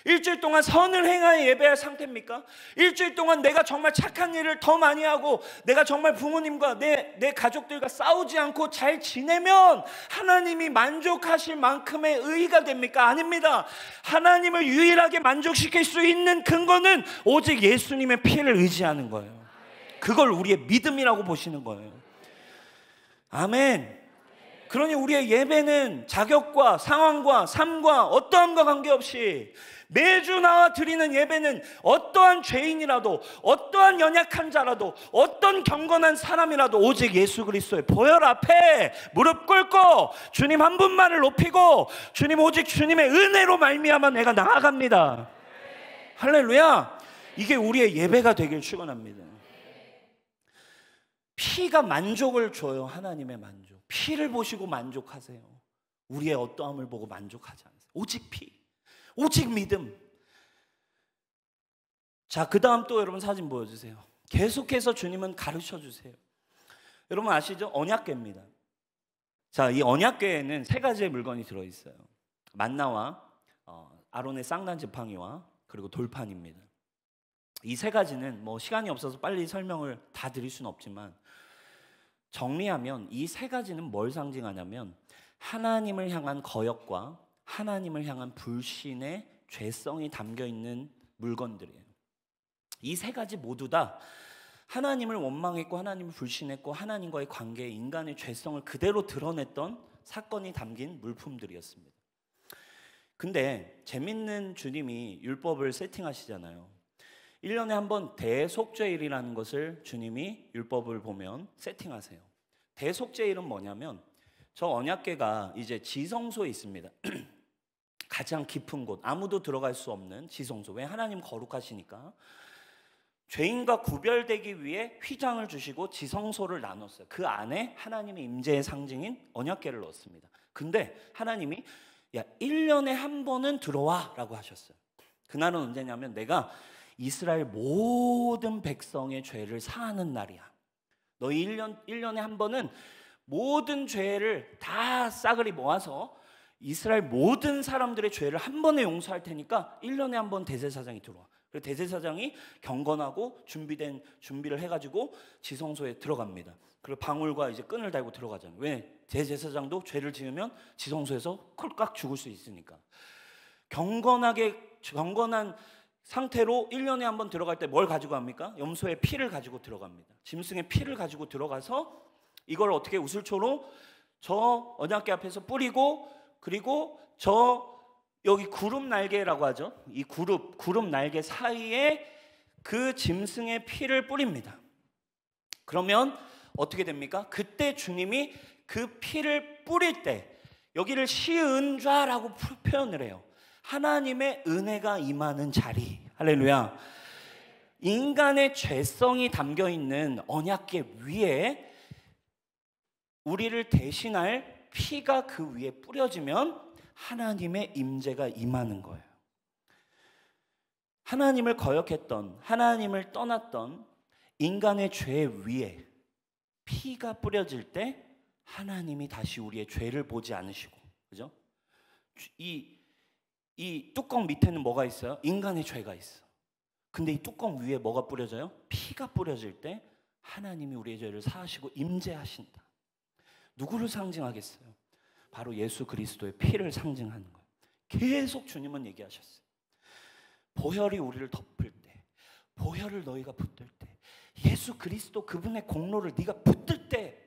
일주일 동안 선을 행하여 예배할 상태입니까? 일주일 동안 내가 정말 착한 일을 더 많이 하고 내가 정말 부모님과 내 가족들과 싸우지 않고 잘 지내면 하나님이 만족하실 만큼의 의의가 됩니까? 아닙니다. 하나님을 유일하게 만족시킬 수 있는 근거는 오직 예수님의 피를 의지하는 거예요. 그걸 우리의 믿음이라고 보시는 거예요. 아멘. 그러니 우리의 예배는 자격과 상황과 삶과 어떠함과 관계없이 매주 나와 드리는 예배는 어떠한 죄인이라도, 어떠한 연약한 자라도, 어떤 경건한 사람이라도 오직 예수 그리스도의 보혈 앞에 무릎 꿇고 주님 한 분만을 높이고 주님 오직 주님의 은혜로 말미암아 내가 나아갑니다. 할렐루야. 이게 우리의 예배가 되길 축원합니다. 피가 만족을 줘요. 하나님의 만족. 피를 보시고 만족하세요. 우리의 어떠함을 보고 만족하지 않으세요. 오직 피, 오직 믿음. 자, 그 다음 또 여러분 사진 보여주세요. 계속해서 주님은 가르쳐주세요. 여러분 아시죠? 언약궤입니다. 자, 이 언약궤에는 세 가지의 물건이 들어있어요. 만나와 아론의 쌍난 지팡이와 그리고 돌판입니다. 이 세 가지는 뭐 시간이 없어서 빨리 설명을 다 드릴 수는 없지만 정리하면 이 세 가지는 뭘 상징하냐면 하나님을 향한 거역과 하나님을 향한 불신의 죄성이 담겨있는 물건들이에요. 이 세 가지 모두 다 하나님을 원망했고 하나님을 불신했고 하나님과의 관계에 인간의 죄성을 그대로 드러냈던 사건이 담긴 물품들이었습니다. 근데 재밌는 주님이 율법을 세팅하시잖아요. 1년에 한 번 대속죄일이라는 것을 주님이 율법을 보면 세팅하세요. 대속죄일은 뭐냐면 저 언약궤가 이제 지성소에 있습니다. 가장 깊은 곳, 아무도 들어갈 수 없는 지성소. 왜? 하나님 거룩하시니까. 죄인과 구별되기 위해 휘장을 주시고 지성소를 나눴어요. 그 안에 하나님의 임재의 상징인 언약궤를 넣었습니다. 근데 하나님이 야, 1년에 한 번은 들어와 라고 하셨어요. 그날은 언제냐면 내가 이스라엘 모든 백성의 죄를 사하는 날이야. 너희 1년에 한 번은 모든 죄를 다 싸그리 모아서 이스라엘 모든 사람들의 죄를 한 번에 용서할 테니까 1년에 한 번 대제사장이 들어와. 그래서 대제사장이 경건하고 준비를 해가지고 지성소에 들어갑니다. 그리고 방울과 이제 끈을 달고 들어가잖아요. 왜? 대제사장도 죄를 지으면 지성소에서 콜깍 죽을 수 있으니까. 경건한 상태로 1년에 한 번 들어갈 때 뭘 가지고 갑니까? 염소의 피를 가지고 들어갑니다. 짐승의 피를 가지고 들어가서 이걸 어떻게 우슬초로 저 언약궤 앞에서 뿌리고 그리고 저 여기 구름 날개라고 하죠. 이 구름 날개 사이에 그 짐승의 피를 뿌립니다. 그러면 어떻게 됩니까? 그때 주님이 그 피를 뿌릴 때 여기를 시은좌라고 표현을 해요. 하나님의 은혜가 임하는 자리. 할렐루야. 인간의 죄성이 담겨있는 언약궤 위에 우리를 대신할 피가 그 위에 뿌려지면 하나님의 임재가 임하는 거예요. 하나님을 거역했던, 하나님을 떠났던 인간의 죄 위에 피가 뿌려질 때 하나님이 다시 우리의 죄를 보지 않으시고, 그죠? 이 뚜껑 밑에는 뭐가 있어요? 인간의 죄가 있어. 근데 이 뚜껑 위에 뭐가 뿌려져요? 피가 뿌려질 때 하나님이 우리의 죄를 사하시고 임재하신다. 누구를 상징하겠어요? 바로 예수 그리스도의 피를 상징하는 거예요. 계속 주님은 얘기하셨어요. 보혈이 우리를 덮을 때, 보혈을 너희가 붙들 때, 예수 그리스도 그분의 공로를 네가 붙들 때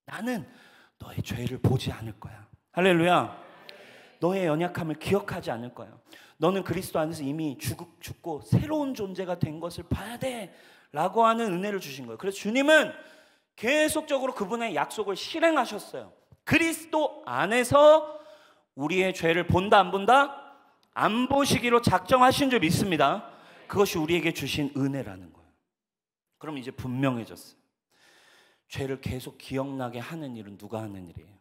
나는 너의 죄를 보지 않을 거야. 할렐루야. 너의 연약함을 기억하지 않을 거야. 너는 그리스도 안에서 이미 죽고 새로운 존재가 된 것을 봐야 돼 라고 하는 은혜를 주신 거예요. 그래서 주님은 계속적으로 그분의 약속을 실행하셨어요. 그리스도 안에서 우리의 죄를 본다 안 본다? 안 보시기로 작정하신 줄 믿습니다. 그것이 우리에게 주신 은혜라는 거예요. 그럼 이제 분명해졌어요. 죄를 계속 기억나게 하는 일은 누가 하는 일이에요?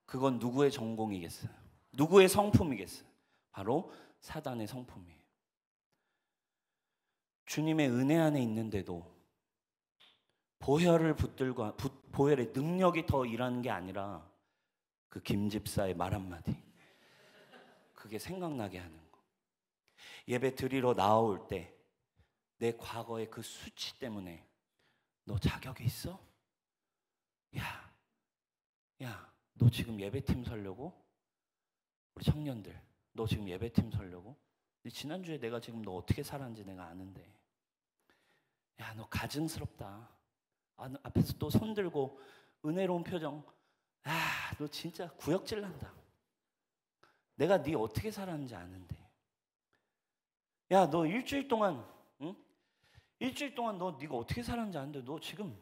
그건 누구의 전공이겠어요? 누구의 성품이겠어요? 바로 사단의 성품이에요. 주님의 은혜 안에 있는데도 보혈을 붙들고 보혈의 능력이 더 일하는 게 아니라 그 김 집사의 말 한마디, 그게 생각나게 하는 거. 예배 드리러 나올 때 내 과거의 그 수치 때문에 너 자격이 있어? 야, 너 지금 예배팀 서려고? 우리 청년들, 너 지금 예배팀 서려고? 지난주에 내가 지금 너 어떻게 살았는지 내가 아는데, 야, 너 가증스럽다. 앞에서 또 손 들고 은혜로운 표정. 너 진짜 구역질 난다. 내가 네 어떻게 살았는지 아는데. 야, 너 일주일 동안 일주일 동안 너 네가 어떻게 살았는지 아는데 너 지금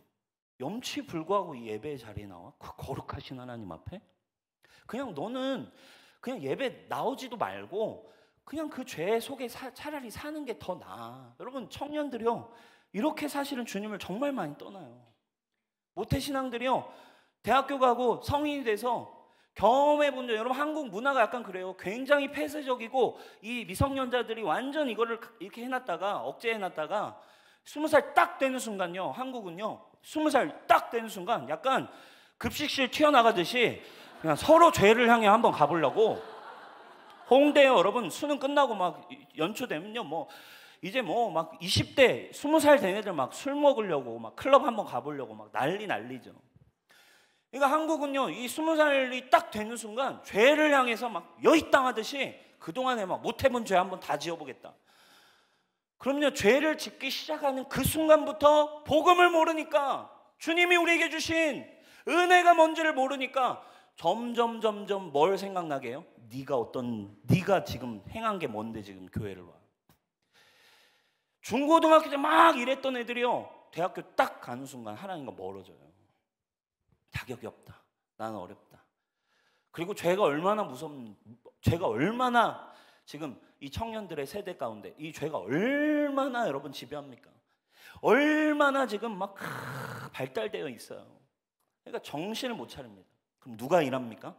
염치 불구하고 이 예배 자리에 나와? 그 거룩하신 하나님 앞에? 그냥 너는 그냥 예배 나오지도 말고 그냥 그 죄 속에 차라리 사는 게 더 나아. 여러분 청년들이요, 이렇게 사실은 주님을 정말 많이 떠나요. 모태신앙들이요, 대학교 가고 성인이 돼서 경험해본 적, 여러분 한국 문화가 약간 그래요. 굉장히 폐쇄적이고 이 미성년자들이 완전 이거를 이렇게 해놨다가 억제해놨다가 20살 딱 되는 순간요, 한국은요 20살 딱 되는 순간 약간 급식실 튀어나가듯이 그냥 서로 죄를 향해 한번 가보려고. 홍대에 여러분 수능 끝나고 막 연초되면요, 뭐 이제 뭐 막 20대 20살 된 애들 막 술 먹으려고 막 클럽 한번 가보려고 막 난리죠. 그러니까 한국은요, 이 20살이 딱 되는 순간 죄를 향해서 막 여의당하듯이 그동안에 막 못해본 죄 한번 다 지어보겠다. 그럼요, 죄를 짓기 시작하는 그 순간부터 복음을 모르니까, 주님이 우리에게 주신 은혜가 뭔지를 모르니까 점점 뭘 생각나게 해요? 네가 지금 행한 게 뭔데 지금 교회를 와. 중고등학교 때 막 이랬던 애들이요, 대학교 딱 가는 순간 하나님과 멀어져요. 자격이 없다. 나는 어렵다. 그리고 죄가 얼마나 지금 이 청년들의 세대 가운데 이 죄가 얼마나 여러분 지배합니까? 얼마나 지금 막 발달되어 있어요. 그러니까 정신을 못 차립니다. 그럼 누가 일합니까?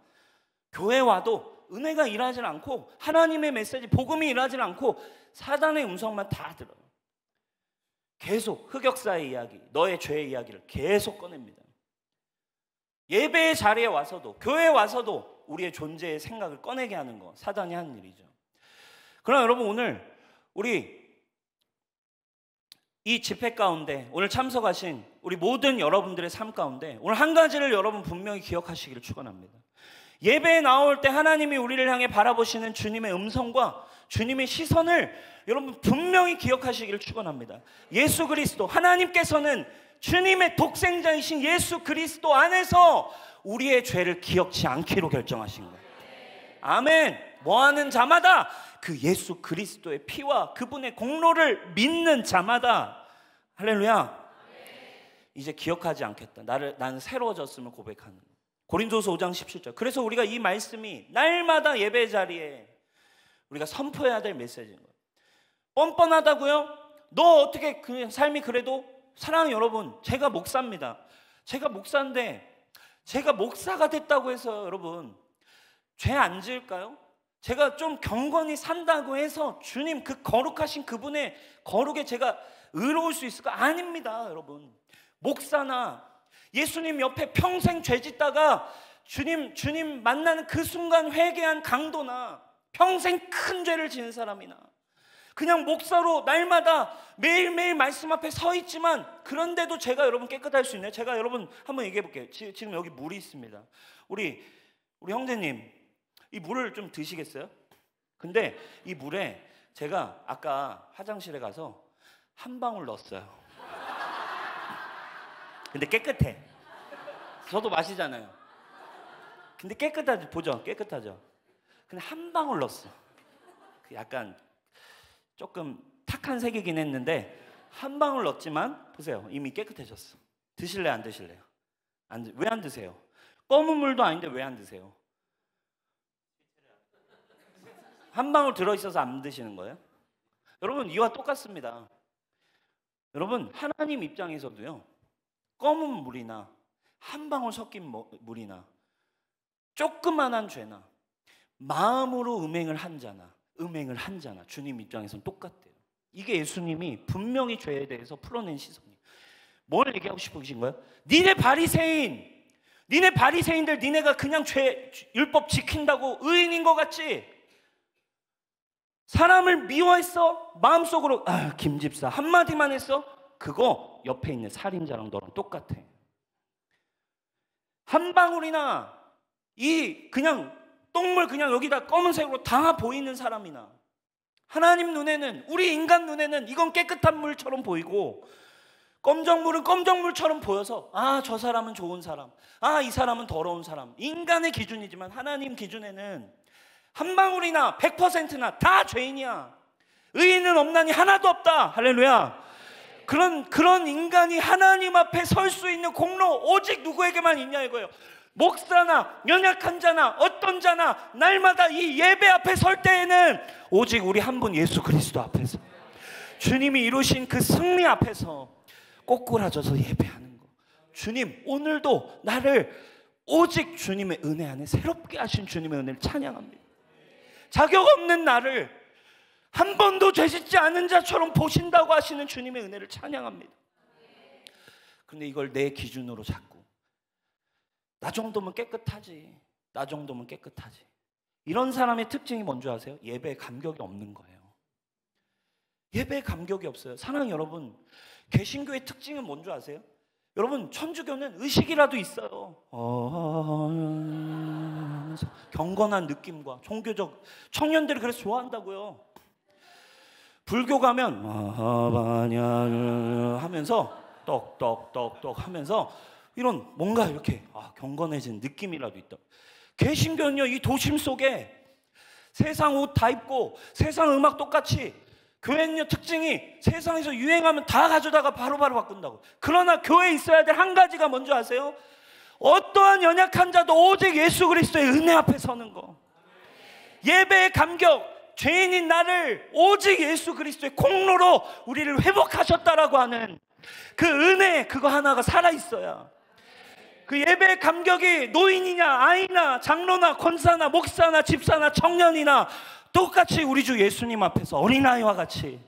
교회 와도 은혜가 일하지 않고 하나님의 메시지, 복음이 일하지 않고 사단의 음성만 다 들어요. 계속 흑역사의 이야기, 너의 죄의 이야기를 계속 꺼냅니다. 예배의 자리에 와서도, 교회에 와서도 우리의 존재의 생각을 꺼내게 하는 거, 사단이 하는 일이죠. 그러나 여러분, 오늘 우리 이 집회 가운데 오늘 참석하신 우리 모든 여러분들의 삶 가운데 오늘 한 가지를 여러분 분명히 기억하시기를 축원합니다. 예배에 나올 때 하나님이 우리를 향해 바라보시는 주님의 음성과 주님의 시선을 여러분 분명히 기억하시기를 축원합니다. 예수 그리스도, 하나님께서는 주님의 독생자이신 예수 그리스도 안에서 우리의 죄를 기억지 않기로 결정하신 거예요. 아멘. 뭐하는 자마다 그 예수 그리스도의 피와 그분의 공로를 믿는 자마다, 할렐루야, 이제 기억하지 않겠다. 나는 새로워졌음을 고백하는. 고린도서 5장 17절. 그래서 우리가 이 말씀이 날마다 예배 자리에 우리가 선포해야 될 메시지인 거예요. 뻔뻔하다고요? 너 어떻게 그 삶이 그래도? 사랑하는 여러분, 제가 목사입니다. 제가 목사인데 제가 목사가 됐다고 해서 여러분 죄 안 지을까요? 제가 좀 경건히 산다고 해서 주님 그 거룩하신 그분의 거룩에 제가 의로울 수 있을까? 아닙니다, 여러분. 목사나 예수님 옆에 평생 죄 짓다가 주님 만나는 그 순간 회개한 강도나 평생 큰 죄를 지은 사람이나 그냥 목사로 날마다 매일매일 말씀 앞에 서 있지만 그런데도 제가 여러분 깨끗할 수 있나요? 제가 여러분 한번 얘기해 볼게요. 지금 여기 물이 있습니다. 우리 형제님, 이 물을 좀 드시겠어요? 근데 이 물에 제가 아까 화장실에 가서 한 방울 넣었어요. 근데 깨끗해. 저도 마시잖아요. 근데 깨끗하죠? 보죠? 깨끗하죠? 근데 한 방울 넣었어. 약간 조금 탁한 색이긴 했는데 한 방울 넣었지만 보세요, 이미 깨끗해졌어. 드실래요? 안 드실래요? 왜 안 드세요? 검은 물도 아닌데 왜 안 드세요? 한 방울 들어있어서 안 드시는 거예요? 여러분, 이와 똑같습니다. 여러분, 하나님 입장에서도요, 검은 물이나 한 방울 섞인 물이나 조그만한 죄나 마음으로 음행을 한 자나 주님 입장에서는 똑같대요. 이게 예수님이 분명히 죄에 대해서 풀어낸 시선이에요. 뭘 얘기하고 싶으신 거예요? 니네 바리새인들, 니네가 그냥 율법 지킨다고 의인인 것 같지? 사람을 미워했어? 마음속으로 김 집사 한마디만 했어? 그거 옆에 있는 살인자랑 너랑 똑같아. 한 방울이나 이 그냥 똥물 그냥 여기다 검은색으로 다 보이는 사람이나 하나님 눈에는, 우리 인간 눈에는 이건 깨끗한 물처럼 보이고 검정물은 검정물처럼 보여서 저 사람은 좋은 사람, 이 사람은 더러운 사람, 인간의 기준이지만 하나님 기준에는 한 방울이나 100%나 다 죄인이야. 의인은 없나니 하나도 없다. 할렐루야. 그런 인간이 하나님 앞에 설 수 있는 공로 오직 누구에게만 있냐 이거예요. 목사나 연약한 자나 어떤 자나 날마다 이 예배 앞에 설 때에는 오직 우리 한 분 예수 그리스도 앞에서, 주님이 이루신 그 승리 앞에서 꼬꾸라져서 예배하는 거. 주님, 오늘도 나를 오직 주님의 은혜 안에 새롭게 하신 주님의 은혜를 찬양합니다. 자격 없는 나를 한 번도 죄짓지 않은 자처럼 보신다고 하시는 주님의 은혜를 찬양합니다. 그런데 이걸 내 기준으로 잡고 나 정도면 깨끗하지, 나 정도면 깨끗하지. 이런 사람의 특징이 뭔지 아세요? 예배에 감격이 없는 거예요. 예배에 감격이 없어요. 사랑하는 여러분, 개신교의 특징은 뭔지 아세요? 여러분, 천주교는 의식이라도 있어요. 경건한 느낌과 종교적, 청년들이 그래서 좋아한다고요. 불교 가면 하면서 떡떡떡떡 하면서 이런 뭔가 이렇게 경건해진 느낌이라도 있다. 개신교는요, 이 도심 속에 세상 옷 다 입고 세상 음악 똑같이, 교회는요 특징이 세상에서 유행하면 다 가져다가 바로바로 바꾼다고. 그러나 교회에 있어야 될 한 가지가 뭔지 아세요? 어떠한 연약한 자도 오직 예수 그리스도의 은혜 앞에 서는 거. 예배의 감격, 죄인인 나를 오직 예수 그리스도의 공로로 우리를 회복하셨다라고 하는 그 은혜, 그거 하나가 살아있어야. 그 예배의 감격이 노인이냐 아이나 장로나 권사나 목사나 집사나 청년이나 똑같이 우리 주 예수님 앞에서 어린아이와 같이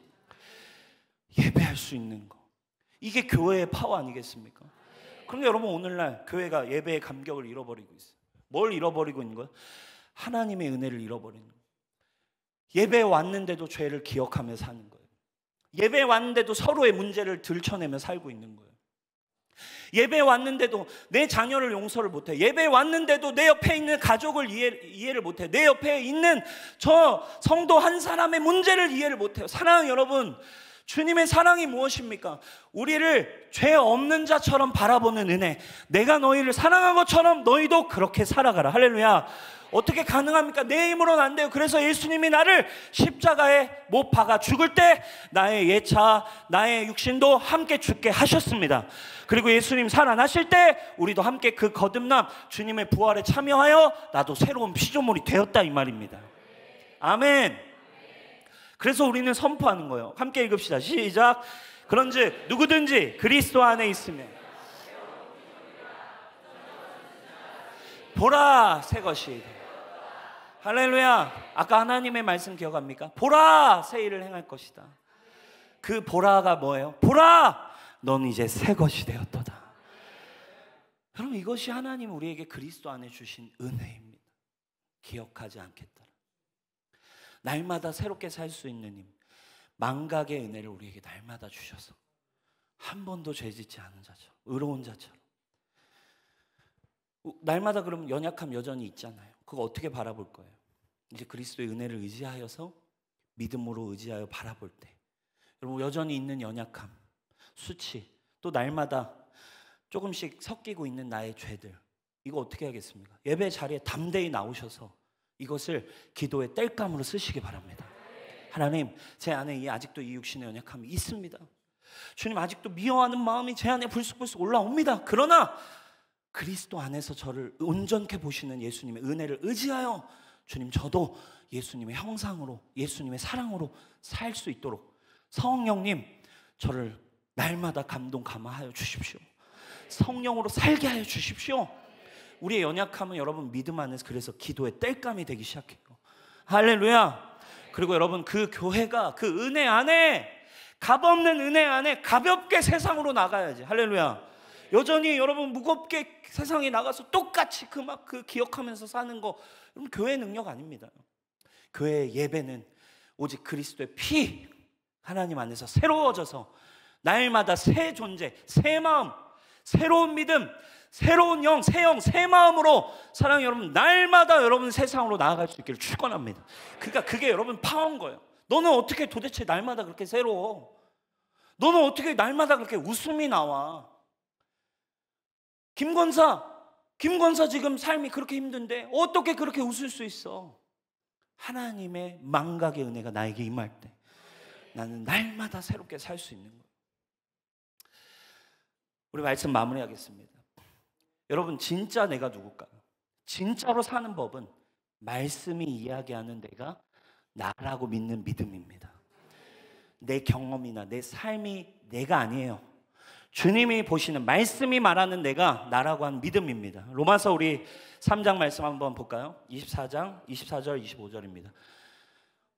예배할 수 있는 거. 이게 교회의 파워 아니겠습니까? 그런데 여러분, 오늘날 교회가 예배의 감격을 잃어버리고 있어요. 뭘 잃어버리고 있는 거예요? 하나님의 은혜를 잃어버리는 거예요. 예배에 왔는데도 죄를 기억하며 사는 거예요. 예배에 왔는데도 서로의 문제를 들춰내며 살고 있는 거예요. 예배에 왔는데도 내 자녀를 용서를 못해. 예배에 왔는데도 내 옆에 있는 가족을 이해를 못해. 내 옆에 있는 저 성도 한 사람의 문제를 이해를 못해요. 사랑하는 여러분, 주님의 사랑이 무엇입니까? 우리를 죄 없는 자처럼 바라보는 은혜. 내가 너희를 사랑한 것처럼 너희도 그렇게 살아가라. 할렐루야. 어떻게 가능합니까? 내 힘으로는 안 돼요. 그래서 예수님이 나를 십자가에 못 박아 죽을 때 나의 예차, 나의 육신도 함께 죽게 하셨습니다. 그리고 예수님 살아나실 때 우리도 함께 그 거듭남, 주님의 부활에 참여하여 나도 새로운 피조물이 되었다, 이 말입니다. 아멘. 그래서 우리는 선포하는 거예요. 함께 읽읍시다. 시작. 그런즉 누구든지 그리스도 안에 있으면 보라, 새 것이. 할렐루야. 아까 하나님의 말씀 기억합니까? 보라, 새 일을 행할 것이다. 그 보라가 뭐예요? 보라, 넌 이제 새 것이 되었도다. 여러분, 이것이 하나님 우리에게 그리스도 안에 주신 은혜입니다. 기억하지 않겠다. 날마다 새롭게 살 수 있는 힘, 망각의 은혜를 우리에게 날마다 주셔서 한 번도 죄짓지 않은 자처럼, 의로운 자처럼. 날마다 그럼 연약함 여전히 있잖아요. 그거 어떻게 바라볼 거예요? 이제 그리스도의 은혜를 의지하여서, 믿음으로 의지하여 바라볼 때, 여러분, 여전히 있는 연약함, 수치, 또 날마다 조금씩 섞이고 있는 나의 죄들, 이거 어떻게 하겠습니까? 예배 자리에 담대히 나오셔서 이것을 기도의 땔감으로 쓰시기 바랍니다. 하나님, 제 안에 아직도 이 육신의 연약함이 있습니다. 주님, 아직도 미워하는 마음이 제 안에 불쑥불쑥 올라옵니다. 그러나 그리스도 안에서 저를 온전케 보시는 예수님의 은혜를 의지하여 주님, 저도 예수님의 형상으로, 예수님의 사랑으로 살 수 있도록 성령님, 저를 날마다 감동 감화하여 주십시오. 성령으로 살게 하여 주십시오. 우리의 연약함은 여러분 믿음 안에서 그래서 기도의 땔감이 되기 시작해요. 할렐루야. 그리고 여러분, 그 교회가 그 은혜 안에, 값없는 은혜 안에 가볍게 세상으로 나가야지. 할렐루야. 여전히 여러분 무겁게 세상에 나가서 똑같이 그 기억하면서 사는 거, 여러분 교회의 능력 아닙니다. 교회의 예배는 오직 그리스도의 피, 하나님 안에서 새로워져서 날마다 새 존재, 새 마음, 새로운 믿음, 새로운 영, 새 마음으로 사랑하는 여러분, 날마다 여러분 세상으로 나아갈 수 있기를 축원합니다. 그러니까 그게 여러분 파워인 거예요. 너는 어떻게 도대체 날마다 그렇게 새로워? 너는 어떻게 날마다 그렇게 웃음이 나와? 김권사 지금 삶이 그렇게 힘든데 어떻게 그렇게 웃을 수 있어? 하나님의 망각의 은혜가 나에게 임할 때 나는 날마다 새롭게 살 수 있는 거예요. 우리 말씀 마무리하겠습니다. 여러분, 진짜 내가 누굴까요? 진짜로 사는 법은 말씀이 이야기하는 내가 나라고 믿는 믿음입니다. 내 경험이나 내 삶이 내가 아니에요. 주님이 보시는 말씀이 말하는 내가 나라고 하는 믿음입니다. 로마서 우리 3장 말씀 한번 볼까요? 24장 24절 25절입니다.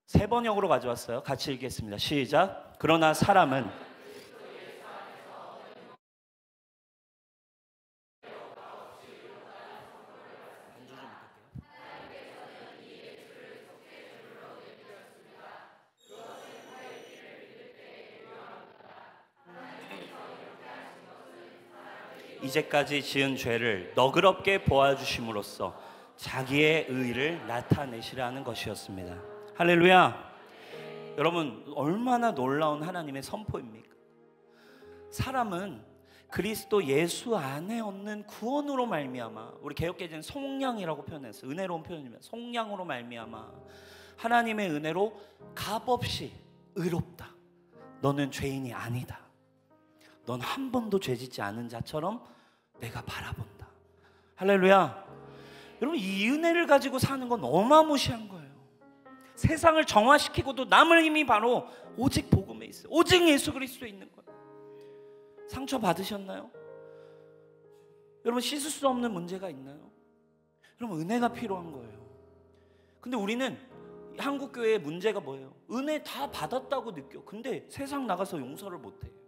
세 번역으로 가져왔어요. 같이 읽겠습니다. 시작. 그러나 사람은 이제까지 지은 죄를 너그럽게 보아주심으로써 자기의 의를 나타내시라는 것이었습니다. 할렐루야. 여러분, 얼마나 놀라운 하나님의 선포입니까? 사람은 그리스도 예수 안에 얻는 구원으로 말미암아, 우리 개역개정은 속량이라고 표현했어요. 은혜로운 표현입니다. 속량으로 말미암아 하나님의 은혜로 값없이 의롭다. 너는 죄인이 아니다. 넌 한 번도 죄짓지 않은 자처럼 내가 바라본다. 할렐루야. 여러분, 이 은혜를 가지고 사는 건 어마무시한 거예요. 세상을 정화시키고도 남을 힘이 바로 오직 복음에 있어요. 오직 예수 그리스도에 있는 거예요. 상처 받으셨나요? 여러분, 씻을 수 없는 문제가 있나요? 여러분, 은혜가 필요한 거예요. 근데 우리는 한국교회의 문제가 뭐예요? 은혜 다 받았다고 느껴. 근데 세상 나가서 용서를 못해요.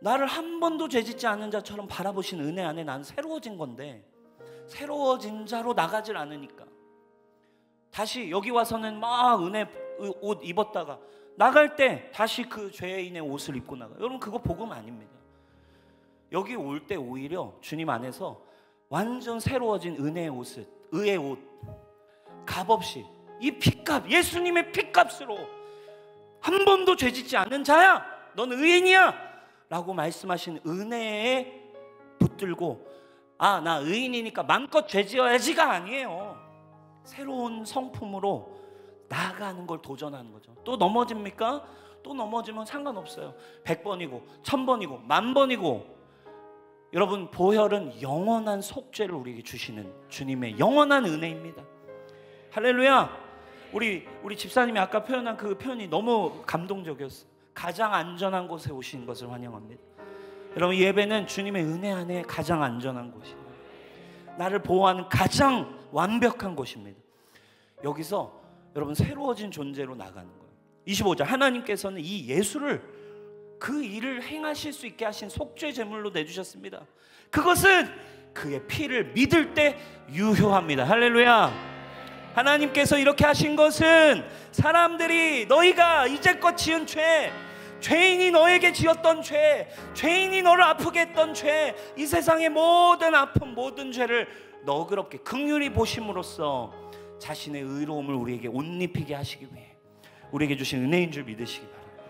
나를 한 번도 죄짓지 않은 자처럼 바라보신 은혜 안에 나는 새로워진 건데 새로워진 자로 나가질 않으니까 다시 여기 와서는 막 은혜 옷 입었다가 나갈 때 다시 그 죄인의 옷을 입고 나가요. 여러분, 그거 복음 아닙니다. 여기 올 때 오히려 주님 안에서 완전 새로워진 은혜의 옷을, 의의 옷, 값없이 이 피값, 예수님의 피값으로 한 번도 죄짓지 않은 자야, 넌 의인이야 라고 말씀하신 은혜에 붙들고, 아, 나 의인이니까 마음껏 죄지어야지가 아니에요. 새로운 성품으로 나아가는 걸 도전하는 거죠. 또 넘어집니까? 또 넘어지면 상관없어요. 100번이고 1000번이고 10,000번이고. 여러분, 보혈은 영원한 속죄를 우리에게 주시는 주님의 영원한 은혜입니다. 할렐루야. 우리 집사님이 아까 표현한 그 표현이 너무 감동적이었어요. 가장 안전한 곳에 오신 것을 환영합니다. 여러분, 예배는 주님의 은혜 안에 가장 안전한 곳이에요. 나를 보호하는 가장 완벽한 곳입니다. 여기서 여러분, 새로워진 존재로 나가는 거예요. 25절, 하나님께서는 이 예수를 그 일을 행하실 수 있게 하신 속죄 제물로 내주셨습니다. 그것은 그의 피를 믿을 때 유효합니다. 할렐루야. 하나님께서 이렇게 하신 것은 사람들이 너희가 이제껏 지은 죄, 죄인이 너에게 지었던 죄, 죄인이 너를 아프게 했던 죄, 이 세상의 모든 아픔, 모든 죄를 너그럽게 긍휼히 보심으로써 자신의 의로움을 우리에게 옷 입히게 하시기 위해 우리에게 주신 은혜인 줄 믿으시기 바랍니다.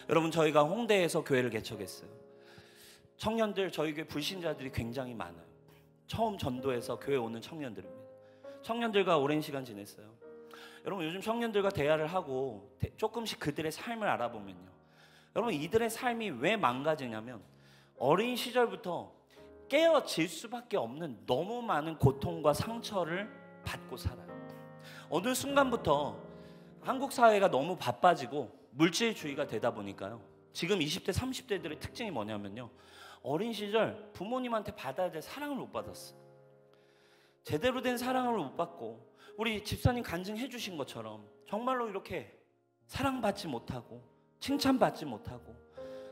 여러분, 저희가 홍대에서 교회를 개척했어요. 청년들, 저희 교회 불신자들이 굉장히 많아요. 처음 전도해서 교회 오는 청년들입니다. 청년들과 오랜 시간 지냈어요. 여러분, 요즘 청년들과 대화를 하고 조금씩 그들의 삶을 알아보면요, 여러분, 이들의 삶이 왜 망가지냐면 어린 시절부터 깨어질 수밖에 없는 너무 많은 고통과 상처를 받고 살아요. 어느 순간부터 한국 사회가 너무 바빠지고 물질주의가 되다 보니까요, 지금 20대 30대들의 특징이 뭐냐면요, 어린 시절 부모님한테 받아야 될 사랑을 못 받았어. 제대로 된 사랑을 못 받고, 우리 집사님 간증해 주신 것처럼 정말로 이렇게 사랑받지 못하고 칭찬받지 못하고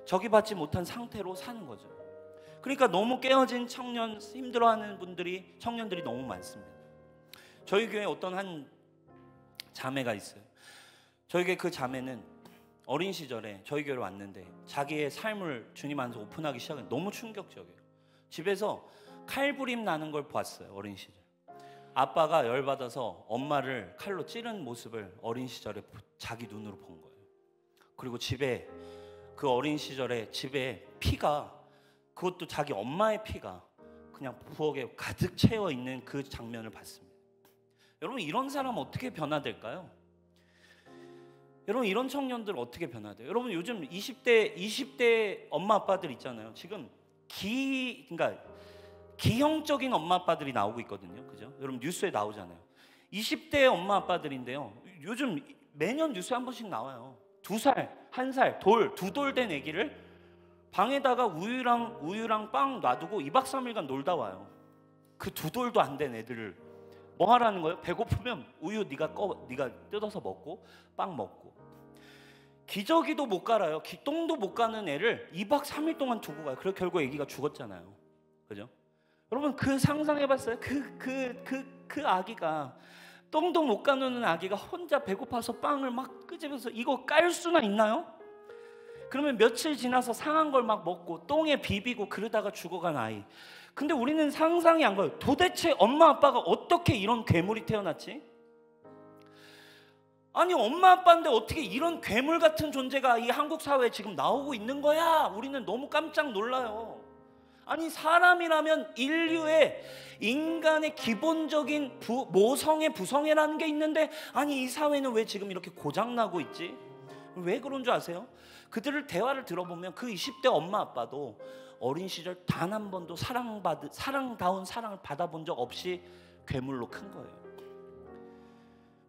저기받지 못한 상태로 사는 거죠. 그러니까 너무 깨어진 청년, 힘들어하는 분들이, 청년들이 너무 많습니다. 저희 교회 어떤 한 자매가 있어요. 저에게 그 자매는 어린 시절에 저희 교회로 왔는데 자기의 삶을 주님 안에서 오픈하기 시작한 너무 충격적이에요. 집에서 칼부림 나는 걸 봤어요. 어린 시절 아빠가 열받아서 엄마를 칼로 찌른 모습을 어린 시절에 자기 눈으로 본 거예요. 그리고 집에 그 어린 시절에 집에 피가, 그것도 자기 엄마의 피가 그냥 부엌에 가득 채워 있는 그 장면을 봤습니다. 여러분, 이런 사람 어떻게 변화될까요? 여러분, 이런 청년들 어떻게 변화돼요? 여러분, 요즘 20대 엄마 아빠들 있잖아요. 지금 그러니까 기형적인 엄마 아빠들이 나오고 있거든요. 그죠? 여러분, 뉴스에 나오잖아요. 20대 엄마 아빠들인데요. 요즘 매년 뉴스에 한 번씩 나와요. 2살, 1살, 두 돌 된 아기를 방에다가 우유랑 빵 놔두고 2박 3일간 놀다 와요. 그 2돌도 안 된 애들을 뭐 하라는 거예요? 배고프면 우유 네가 뜯어서 먹고 빵 먹고. 기저귀도 못 갈아요. 똥도 못 가는 애를 2박 3일 동안 두고 가요. 그래서 결국 아기가 죽었잖아요. 그죠? 여러분, 그 상상해봤어요? 그 아기가, 똥도 못 가누는 아기가 혼자 배고파서 빵을 막 끄집어서 이거 깔 수나 있나요? 그러면 며칠 지나서 상한 걸 막 먹고 똥에 비비고 그러다가 죽어간 아이. 근데 우리는 상상이 안 가요. 도대체 엄마 아빠가 어떻게 이런 괴물이 태어났지? 아니, 엄마 아빠인데 어떻게 이런 괴물 같은 존재가 이 한국 사회에 지금 나오고 있는 거야? 우리는 너무 깜짝 놀라요. 아니, 사람이라면 인간의 기본적인 모성애, 부성애라는 게 있는데, 아니 이 사회는 왜 지금 이렇게 고장나고 있지? 왜 그런 줄 아세요? 그들을 대화를 들어보면 그 20대 엄마 아빠도 어린 시절 단 한 번도 사랑다운 사랑을 받아본 적 없이 괴물로 큰 거예요.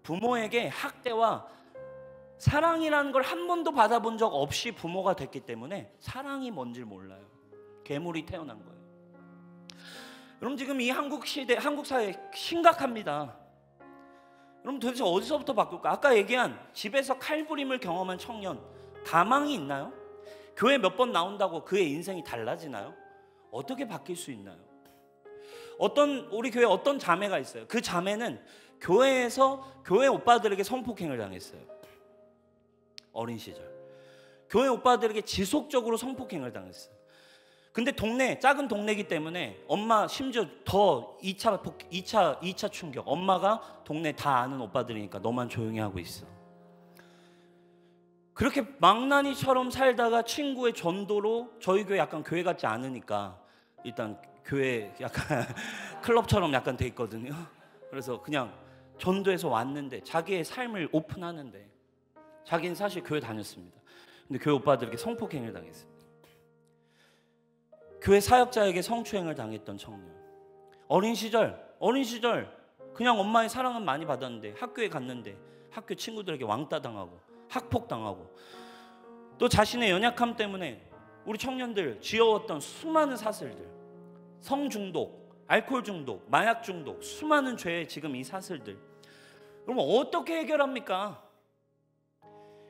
부모에게 학대와 사랑이라는 걸 한 번도 받아본 적 없이 부모가 됐기 때문에 사랑이 뭔지를 몰라요. 괴물이 태어난 거예요. 여러분, 지금 이 한국 사회 심각합니다. 여러분, 도대체 어디서부터 바꿀까? 아까 얘기한 집에서 칼부림을 경험한 청년, 가망이 있나요? 교회 몇 번 나온다고 그의 인생이 달라지나요? 어떻게 바뀔 수 있나요? 우리 교회에 어떤 자매가 있어요. 그 자매는 교회에서 교회 오빠들에게 성폭행을 당했어요. 어린 시절 교회 오빠들에게 지속적으로 성폭행을 당했어요. 근데 작은 동네이기 때문에 엄마, 심지어 더 2차 충격. 엄마가 동네 다 아는 오빠들이니까 너만 조용히 하고 있어. 그렇게 망나니처럼 살다가 친구의 전도로, 저희 교회 약간 교회 같지 않으니까 일단 교회 약간 클럽처럼 약간 돼 있거든요. 그래서 그냥 전도해서 왔는데 자기의 삶을 오픈하는데 자기는 사실 교회 다녔습니다. 근데 교회 오빠들에게 성폭행을 당했습니다. 교회 사역자에게 성추행을 당했던 청년. 어린 시절 그냥 엄마의 사랑은 많이 받았는데 학교에 갔는데 학교 친구들에게 왕따 당하고 학폭당하고, 또 자신의 연약함 때문에 우리 청년들 지어왔던 수많은 사슬들, 성중독, 알코올 중독, 마약 중독, 수많은 죄의 지금 이 사슬들, 그럼 어떻게 해결합니까?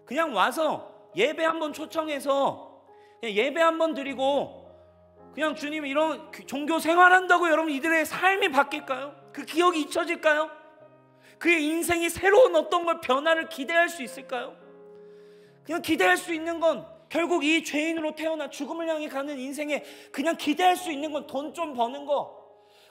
그냥 와서 예배 한번 초청해서 그냥 예배 한번 드리고 그냥 주님 이런 종교 생활한다고 여러분 이들의 삶이 바뀔까요? 그 기억이 잊혀질까요? 그의 인생이 새로운 어떤 걸 변화를 기대할 수 있을까요? 그냥 기대할 수 있는 건 결국 이 죄인으로 태어나 죽음을 향해 가는 인생에 그냥 기대할 수 있는 건 돈 좀 버는 거,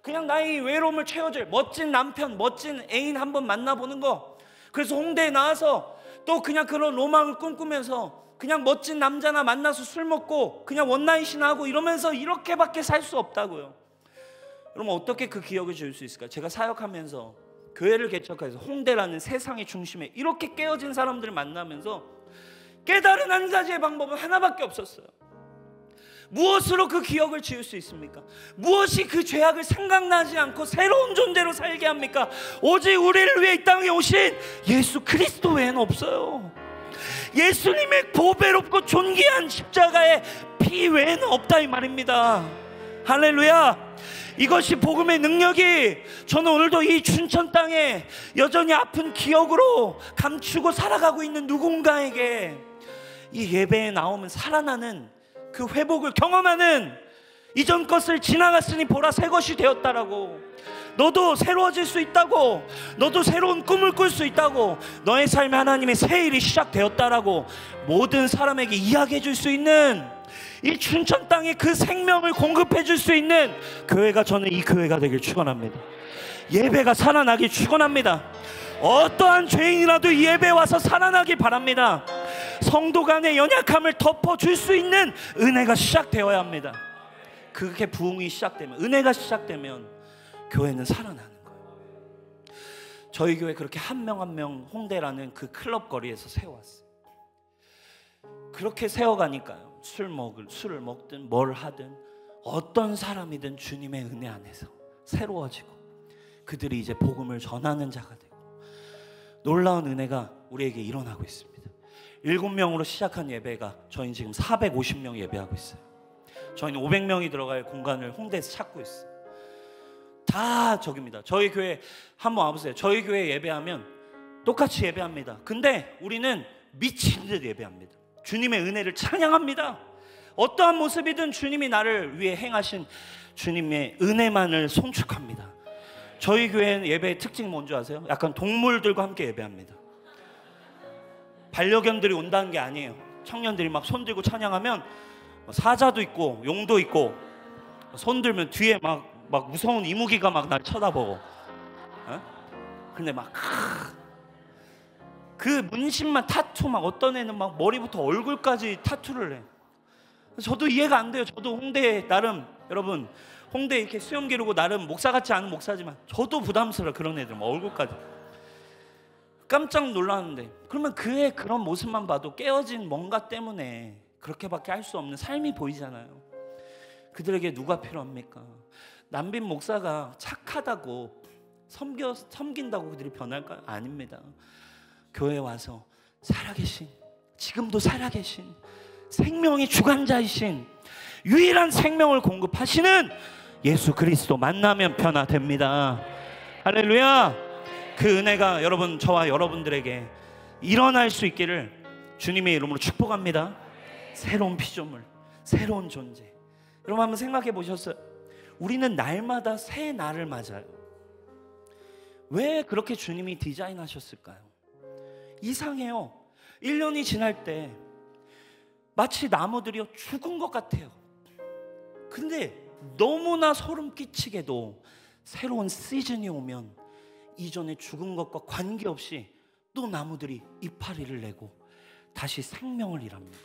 그냥 나의 외로움을 채워줄 멋진 남편, 멋진 애인 한번 만나보는 거, 그래서 홍대에 나와서 또 그냥 그런 로망을 꿈꾸면서 그냥 멋진 남자나 만나서 술 먹고 그냥 원나잇이나 하고 이러면서 이렇게밖에 살 수 없다고요. 그럼 어떻게 그 기억을 지울 수 있을까요? 제가 사역하면서 교회를 개척해서 홍대라는 세상의 중심에 이렇게 깨어진 사람들을 만나면서 깨달은 한 가지의 방법은 하나밖에 없었어요. 무엇으로 그 기억을 지울 수 있습니까? 무엇이 그 죄악을 생각나지 않고 새로운 존재로 살게 합니까? 오직 우리를 위해 이 땅에 오신 예수 그리스도 외에는 없어요. 예수님의 보배롭고 존귀한 십자가의 피 외에는 없다 이 말입니다. 할렐루야. 이것이 복음의 능력이 저는 오늘도 이 춘천 땅에 여전히 아픈 기억으로 감추고 살아가고 있는 누군가에게 이 예배에 나오면 살아나는 그 회복을 경험하는, 이전 것을 지나갔으니 보라 새 것이 되었다라고, 너도 새로워질 수 있다고, 너도 새로운 꿈을 꿀 수 있다고, 너의 삶에 하나님의 새 일이 시작되었다라고 모든 사람에게 이야기해 줄 수 있는, 이 춘천 땅에 그 생명을 공급해 줄 수 있는 교회가, 저는 이 교회가 되길 축원합니다. 예배가 살아나길 축원합니다. 어떠한 죄인이라도 이 예배에 와서 살아나길 바랍니다. 성도 간의 연약함을 덮어줄 수 있는 은혜가 시작되어야 합니다. 그렇게 부흥이 시작되면, 은혜가 시작되면 교회는 살아나는 거예요. 저희 교회 그렇게 한 명 한 명 홍대라는 그 클럽 거리에서 세워왔어요. 그렇게 세워가니까요, 술을 먹든 뭘 하든 어떤 사람이든 주님의 은혜 안에서 새로워지고 그들이 이제 복음을 전하는 자가 되고 놀라운 은혜가 우리에게 일어나고 있습니다. 7명으로 시작한 예배가 저희는 지금 450명 예배하고 있어요. 저희는 500명이 들어갈 공간을 홍대에서 찾고 있어요. 다 저기입니다. 저희 교회 한번 와보세요. 저희 교회 예배하면 똑같이 예배합니다. 근데 우리는 미친 듯 예배합니다. 주님의 은혜를 찬양합니다. 어떠한 모습이든 주님이 나를 위해 행하신 주님의 은혜만을 송축합니다. 저희 교회 예배의 특징 뭔지 아세요? 약간 동물들과 함께 예배합니다. 반려견들이 온다는 게 아니에요. 청년들이 막 손 들고 찬양하면 사자도 있고 용도 있고, 손 들면 뒤에 막 무서운 이무기가 막 날 쳐다보고, 근데 막 그 문신만 타투, 막 어떤 애는 막 머리부터 얼굴까지 타투를 해. 저도 이해가 안 돼요. 저도 홍대에 나름, 여러분 홍대 이렇게 수염 기르고 나름 목사 같지 않은 목사지만 저도 부담스러워. 그런 애들 막 얼굴까지. 깜짝 놀랐는데, 그러면 그의 그런 모습만 봐도 깨어진 뭔가 때문에 그렇게밖에 할 수 없는 삶이 보이잖아요. 그들에게 누가 필요합니까? 남빈 목사가 착하다고 섬긴다고 그들이 변할까요? 아닙니다. 교회에 와서 살아계신, 지금도 살아계신 생명의 주관자이신, 유일한 생명을 공급하시는 예수 그리스도 만나면 변화됩니다. 할렐루야. 그 은혜가 여러분, 저와 여러분들에게 일어날 수 있기를 주님의 이름으로 축복합니다. 새로운 피조물, 새로운 존재. 여러분 한번 생각해 보셨어요? 우리는 날마다 새 날을 맞아요. 왜 그렇게 주님이 디자인하셨을까요? 이상해요. 1년이 지날 때 마치 나무들이 죽은 것 같아요. 근데 너무나 소름 끼치게도 새로운 시즌이 오면 이전에 죽은 것과 관계없이 또 나무들이 이파리를 내고 다시 생명을 일합니다.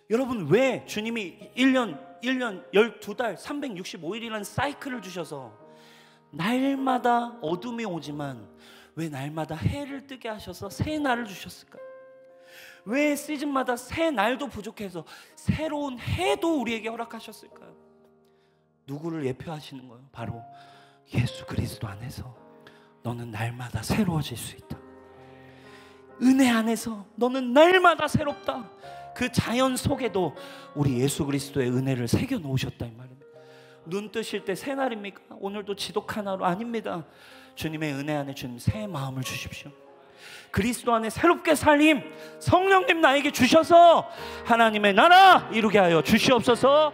여러분, 왜 주님이 1년 12달 365일이라는 사이클을 주셔서 날마다 어둠이 오지만 왜 날마다 해를 뜨게 하셔서 새 날을 주셨을까요? 왜 시즌마다 새 날도 부족해서 새로운 해도 우리에게 허락하셨을까요? 누구를 예표하시는 거예요? 바로 예수 그리스도 안에서 너는 날마다 새로워질 수 있다. 은혜 안에서 너는 날마다 새롭다. 그 자연 속에도 우리 예수 그리스도의 은혜를 새겨 놓으셨다 이 말입니다. 눈 뜨실 때 새 날입니까? 오늘도 지독한 하루 아닙니다. 주님의 은혜 안에 주님 새 마음을 주십시오. 그리스도 안에 새롭게 살림 성령님 나에게 주셔서 하나님의 나라 이루게 하여 주시옵소서.